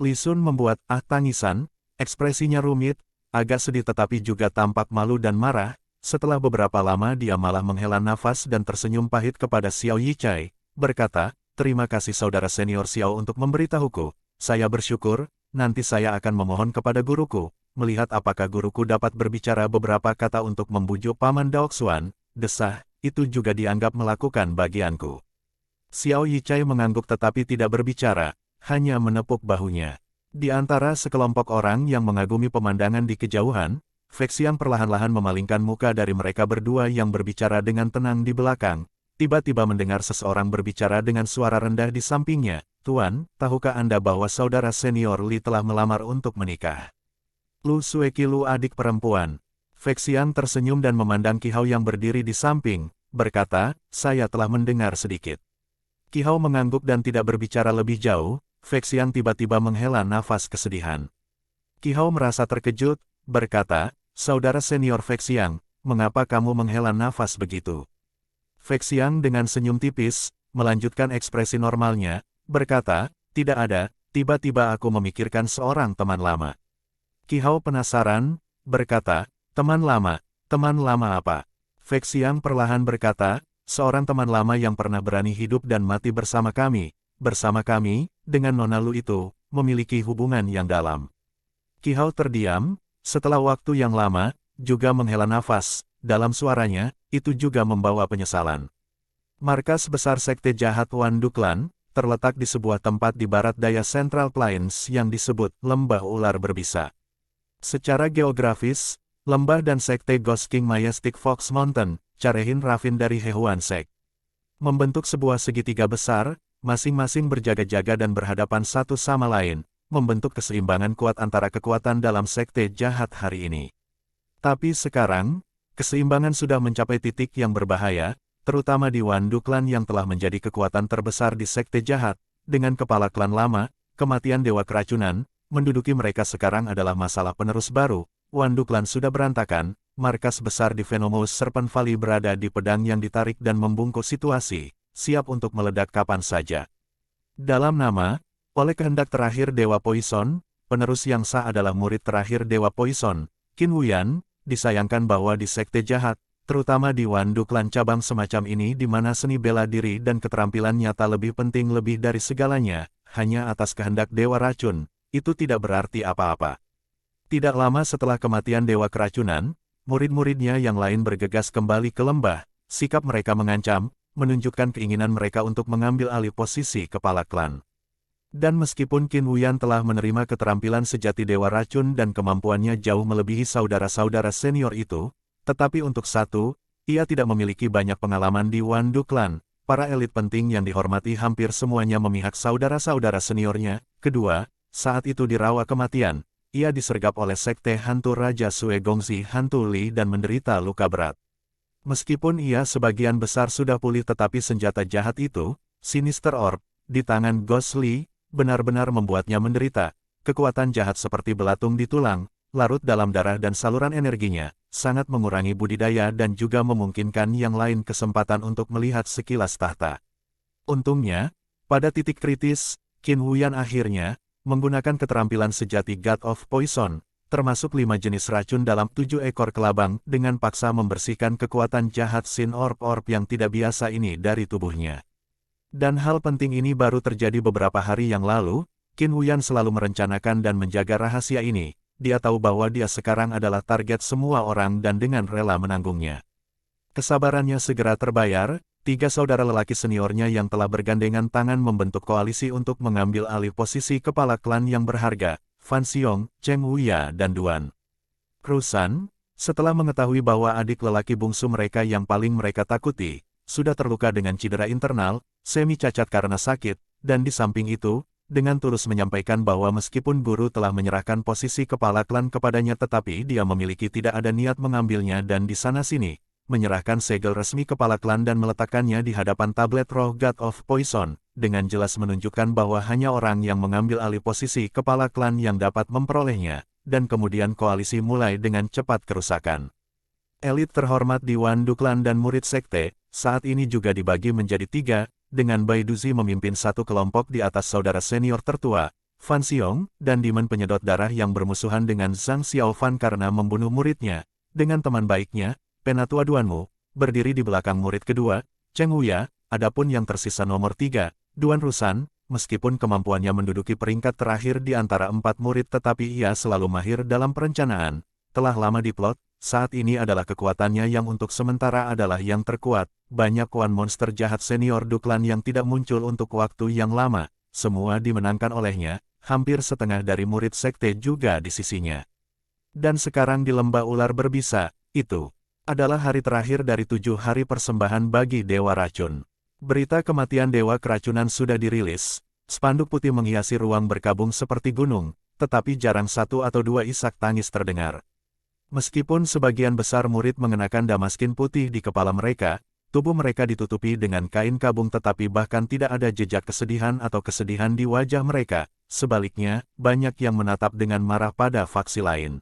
Li Sun membuat tangisan, ekspresinya rumit, agak sedih tetapi juga tampak malu dan marah, setelah beberapa lama dia malah menghela nafas dan tersenyum pahit kepada Xiao Yichai, berkata, "Terima kasih saudara senior Xiao untuk memberitahuku. Saya bersyukur, nanti saya akan memohon kepada guruku, melihat apakah guruku dapat berbicara beberapa kata untuk membujuk Paman Daoxuan." Desah, itu juga dianggap melakukan bagianku. Xiao Yichai mengangguk tetapi tidak berbicara, hanya menepuk bahunya. Di antara sekelompok orang yang mengagumi pemandangan di kejauhan, Fei Xiang perlahan-lahan memalingkan muka dari mereka berdua yang berbicara dengan tenang di belakang. Tiba-tiba mendengar seseorang berbicara dengan suara rendah di sampingnya, "Tuan, tahukah Anda bahwa saudara senior Li telah melamar untuk menikah?" "Lu Sueki Lu adik perempuan." Fei Xiang tersenyum dan memandang Qi Hao yang berdiri di samping, berkata, "Saya telah mendengar sedikit." Qi Hao mengangguk dan tidak berbicara lebih jauh. Fei Xiang tiba-tiba menghela nafas kesedihan. Qi Hao merasa terkejut, berkata, "Saudara senior Fei Xiang, mengapa kamu menghela nafas begitu?" Fei Xiang dengan senyum tipis, melanjutkan ekspresi normalnya, berkata, "Tidak ada, tiba-tiba aku memikirkan seorang teman lama." Qi Hao penasaran, berkata, teman lama apa?" Fei Xiang perlahan berkata, "Seorang teman lama yang pernah berani hidup dan mati bersama kami, dengan Nona Lu itu, memiliki hubungan yang dalam." Qi Hao terdiam, setelah waktu yang lama, juga menghela nafas, dalam suaranya, itu juga membawa penyesalan. Markas besar Sekte Jahat Wan Duklan, terletak di sebuah tempat di barat daya Central Plains yang disebut Lembah Ular Berbisa. Secara geografis, lembah dan Sekte Ghost King Majestic Fox Mountain, Carehin Ravin dari Hehuan Sek, membentuk sebuah segitiga besar, masing-masing berjaga-jaga dan berhadapan satu sama lain, membentuk keseimbangan kuat antara kekuatan dalam Sekte Jahat hari ini. Tapi sekarang, keseimbangan sudah mencapai titik yang berbahaya, terutama di Wan Duklan yang telah menjadi kekuatan terbesar di Sekte Jahat, dengan kepala klan lama, kematian Dewa Keracunan, menduduki mereka sekarang adalah masalah penerus baru. Wan Duklan sudah berantakan, markas besar di Venomous Serpent Valley berada di pedang yang ditarik dan membungkuk situasi, siap untuk meledak kapan saja. Dalam nama, oleh kehendak terakhir Dewa Poison, penerus yang sah adalah murid terakhir Dewa Poison, Qin Wuyan. Disayangkan bahwa di Sekte Jahat, terutama di Wan Duklan cabang semacam ini di mana seni bela diri dan keterampilan nyata lebih penting lebih dari segalanya, hanya atas kehendak Dewa Racun, itu tidak berarti apa-apa. Tidak lama setelah kematian Dewa Keracunan, murid-muridnya yang lain bergegas kembali ke lembah, sikap mereka mengancam, menunjukkan keinginan mereka untuk mengambil alih posisi kepala klan. Dan meskipun Qin Wuyan telah menerima keterampilan sejati Dewa Racun dan kemampuannya jauh melebihi saudara-saudara senior itu, tetapi untuk satu, ia tidak memiliki banyak pengalaman di Wan Duklan. Para elit penting yang dihormati hampir semuanya memihak saudara-saudara seniornya. Kedua, saat itu di rawa kematian, ia disergap oleh Sekte Hantu Raja Sue Gongzi Hantu Li dan menderita luka berat. Meskipun ia sebagian besar sudah pulih tetapi senjata jahat itu, Sinister Orb, di tangan Ghost Li, benar-benar membuatnya menderita. Kekuatan jahat seperti belatung di tulang, larut dalam darah dan saluran energinya, sangat mengurangi budidaya dan juga memungkinkan yang lain kesempatan untuk melihat sekilas tahta. Untungnya, pada titik kritis, Qin Wuyan akhirnya menggunakan keterampilan sejati God of Poison, termasuk 5 jenis racun dalam 7 ekor kelabang dengan paksa membersihkan kekuatan jahat Sin Orb yang tidak biasa ini dari tubuhnya. Dan hal penting ini baru terjadi beberapa hari yang lalu. Qin Wuyan selalu merencanakan dan menjaga rahasia ini. Dia tahu bahwa dia sekarang adalah target semua orang dan dengan rela menanggungnya. Kesabarannya segera terbayar. 3 saudara lelaki seniornya yang telah bergandengan tangan membentuk koalisi untuk mengambil alih posisi kepala klan yang berharga, Fan Xiong, Cheng Wuya dan Duan Krusan, setelah mengetahui bahwa adik lelaki bungsu mereka yang paling mereka takuti, sudah terluka dengan cedera internal, semi cacat karena sakit, dan di samping itu, dengan tulus menyampaikan bahwa meskipun guru telah menyerahkan posisi kepala klan kepadanya tetapi dia memiliki tidak ada niat mengambilnya dan di sana-sini, menyerahkan segel resmi kepala klan dan meletakkannya di hadapan tablet roh God of Poison, dengan jelas menunjukkan bahwa hanya orang yang mengambil alih posisi kepala klan yang dapat memperolehnya, dan kemudian koalisi mulai dengan cepat kerusakan. Elit terhormat di Wan Duklan dan murid sekte, saat ini juga dibagi menjadi 3, dengan Bai Duzi memimpin satu kelompok di atas saudara senior tertua, Fan Xiong, dan Demon penyedot darah yang bermusuhan dengan Zhang Xiaofan karena membunuh muridnya. Dengan teman baiknya, penatua Duanmu, berdiri di belakang murid kedua, Cheng Wuya. Adapun yang tersisa nomor 3, Duan Rusan, meskipun kemampuannya menduduki peringkat terakhir di antara 4 murid tetapi ia selalu mahir dalam perencanaan, telah lama diplot, saat ini adalah kekuatannya yang untuk sementara adalah yang terkuat, banyak Wan monster jahat senior Duklan yang tidak muncul untuk waktu yang lama, semua dimenangkan olehnya, hampir setengah dari murid sekte juga di sisinya. Dan sekarang di lembah ular berbisa, itu adalah hari terakhir dari 7 hari persembahan bagi Dewa Racun. Berita kematian Dewa Keracunan sudah dirilis, spanduk putih menghiasi ruang berkabung seperti gunung, tetapi jarang 1 atau 2 isak tangis terdengar. Meskipun sebagian besar murid mengenakan damaskin putih di kepala mereka, tubuh mereka ditutupi dengan kain kabung tetapi bahkan tidak ada jejak kesedihan atau kesedihan di wajah mereka, sebaliknya, banyak yang menatap dengan marah pada faksi lain.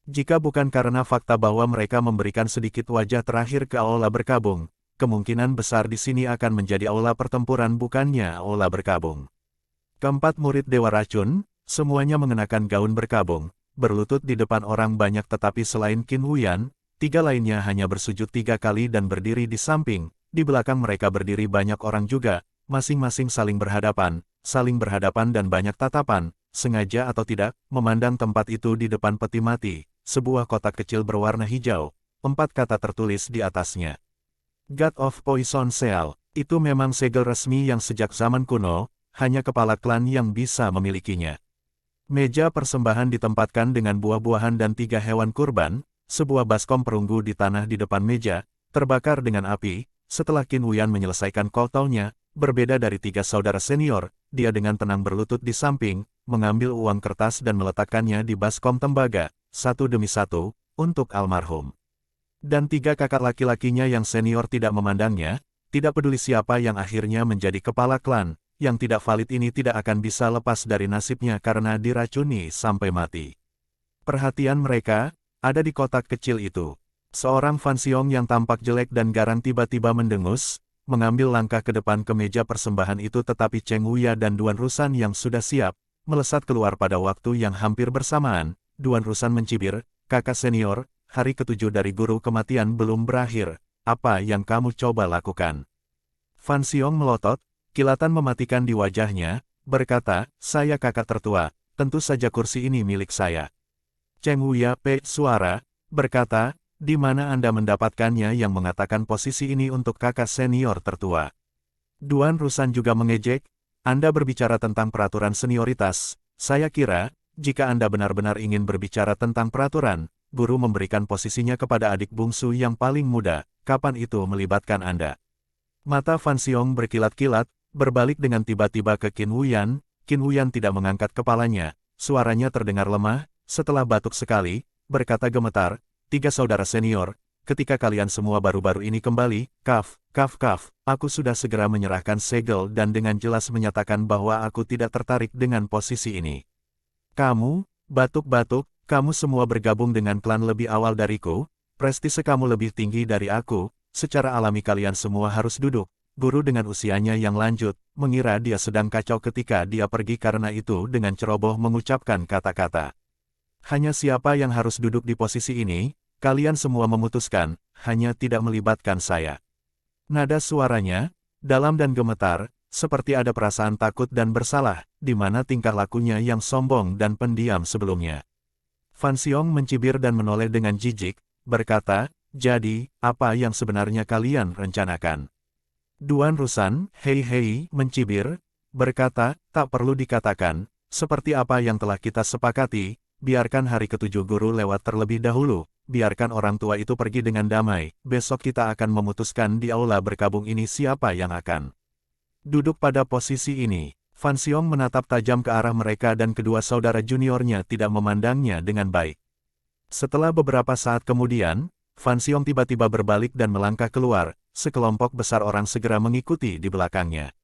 Jika bukan karena fakta bahwa mereka memberikan sedikit wajah terakhir ke aula berkabung, kemungkinan besar di sini akan menjadi aula pertempuran bukannya aula berkabung. Keempat murid Dewa Racun, semuanya mengenakan gaun berkabung, berlutut di depan orang banyak tetapi selain Qin Huyan, 3 lainnya hanya bersujud 3 kali dan berdiri di samping, di belakang mereka berdiri banyak orang juga, masing-masing saling berhadapan dan banyak tatapan, sengaja atau tidak, memandang tempat itu di depan peti mati, sebuah kotak kecil berwarna hijau, 4 kata tertulis di atasnya. God of Poison Seal, itu memang segel resmi yang sejak zaman kuno, hanya kepala klan yang bisa memilikinya. Meja persembahan ditempatkan dengan buah-buahan dan 3 hewan kurban, sebuah baskom perunggu di tanah di depan meja, terbakar dengan api. Setelah Qin Huyan menyelesaikan kotaunya, berbeda dari 3 saudara senior, dia dengan tenang berlutut di samping, mengambil uang kertas dan meletakkannya di baskom tembaga, satu demi satu, untuk almarhum. Dan 3 kakak laki-lakinya yang senior tidak memandangnya, tidak peduli siapa yang akhirnya menjadi kepala klan, yang tidak valid ini tidak akan bisa lepas dari nasibnya karena diracuni sampai mati. Perhatian mereka ada di kotak kecil itu. Seorang Fan Xiong yang tampak jelek dan garang tiba-tiba mendengus, mengambil langkah ke depan ke meja persembahan itu tetapi Cheng Wuya dan Duan Rusan yang sudah siap, melesat keluar pada waktu yang hampir bersamaan. Duan Rusan mencibir, kakak senior, hari ke-7 dari guru kematian belum berakhir, apa yang kamu coba lakukan? Fan Xiong melotot, kilatan mematikan di wajahnya, berkata, saya kakak tertua, tentu saja kursi ini milik saya. Cheng Wuya suara, berkata, di mana Anda mendapatkannya yang mengatakan posisi ini untuk kakak senior tertua? Duan Rusan juga mengejek, Anda berbicara tentang peraturan senioritas, saya kira, jika Anda benar-benar ingin berbicara tentang peraturan, guru memberikan posisinya kepada adik bungsu yang paling muda, kapan itu melibatkan Anda? Mata Fan Xiong berkilat-kilat, berbalik dengan tiba-tiba ke Qin Huyan. Qin Huyan tidak mengangkat kepalanya, suaranya terdengar lemah, setelah batuk sekali, berkata gemetar, 3 saudara senior, ketika kalian semua baru-baru ini kembali, kaf, aku sudah segera menyerahkan segel dan dengan jelas menyatakan bahwa aku tidak tertarik dengan posisi ini. Kamu, batuk-batuk, kamu semua bergabung dengan klan lebih awal dariku, prestise kamu lebih tinggi dari aku, secara alami kalian semua harus duduk. Guru dengan usianya yang lanjut, mengira dia sedang kacau ketika dia pergi karena itu dengan ceroboh mengucapkan kata-kata. Hanya siapa yang harus duduk di posisi ini, kalian semua memutuskan, hanya tidak melibatkan saya. Nada suaranya, dalam dan gemetar, seperti ada perasaan takut dan bersalah, di mana tingkah lakunya yang sombong dan pendiam sebelumnya. Fan Xiong mencibir dan menoleh dengan jijik, berkata, jadi, apa yang sebenarnya kalian rencanakan? Duan Rusan, hei, mencibir, berkata, tak perlu dikatakan, seperti apa yang telah kita sepakati, biarkan hari ke-7 guru lewat terlebih dahulu, biarkan orang tua itu pergi dengan damai, besok kita akan memutuskan di aula berkabung ini siapa yang akan duduk pada posisi ini. Fan Xiong menatap tajam ke arah mereka dan kedua saudara juniornya tidak memandangnya dengan baik. Setelah beberapa saat kemudian, Fan Xiong tiba-tiba berbalik dan melangkah keluar, sekelompok besar orang segera mengikuti di belakangnya.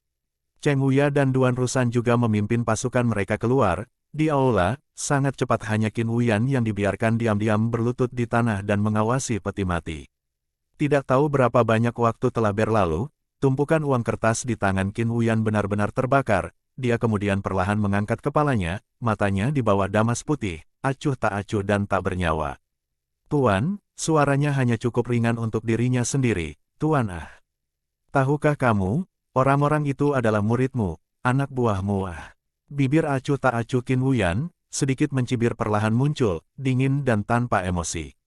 Cheng Wuya dan Duan Rusan juga memimpin pasukan mereka keluar. Di aula, sangat cepat hanya Qin Huyan yang dibiarkan diam-diam berlutut di tanah dan mengawasi peti mati. Tidak tahu berapa banyak waktu telah berlalu, tumpukan uang kertas di tangan Qin Huyan benar-benar terbakar. Dia kemudian perlahan mengangkat kepalanya, matanya di bawah damas putih, acuh tak acuh dan tak bernyawa. Tuan, Suaranya hanya cukup ringan untuk dirinya sendiri. Tuan Ah. Tahukah kamu, orang-orang itu adalah muridmu, anak buahmu Ah. Bibir acuh tak acuh Qin Wuyan, sedikit mencibir perlahan muncul, dingin dan tanpa emosi.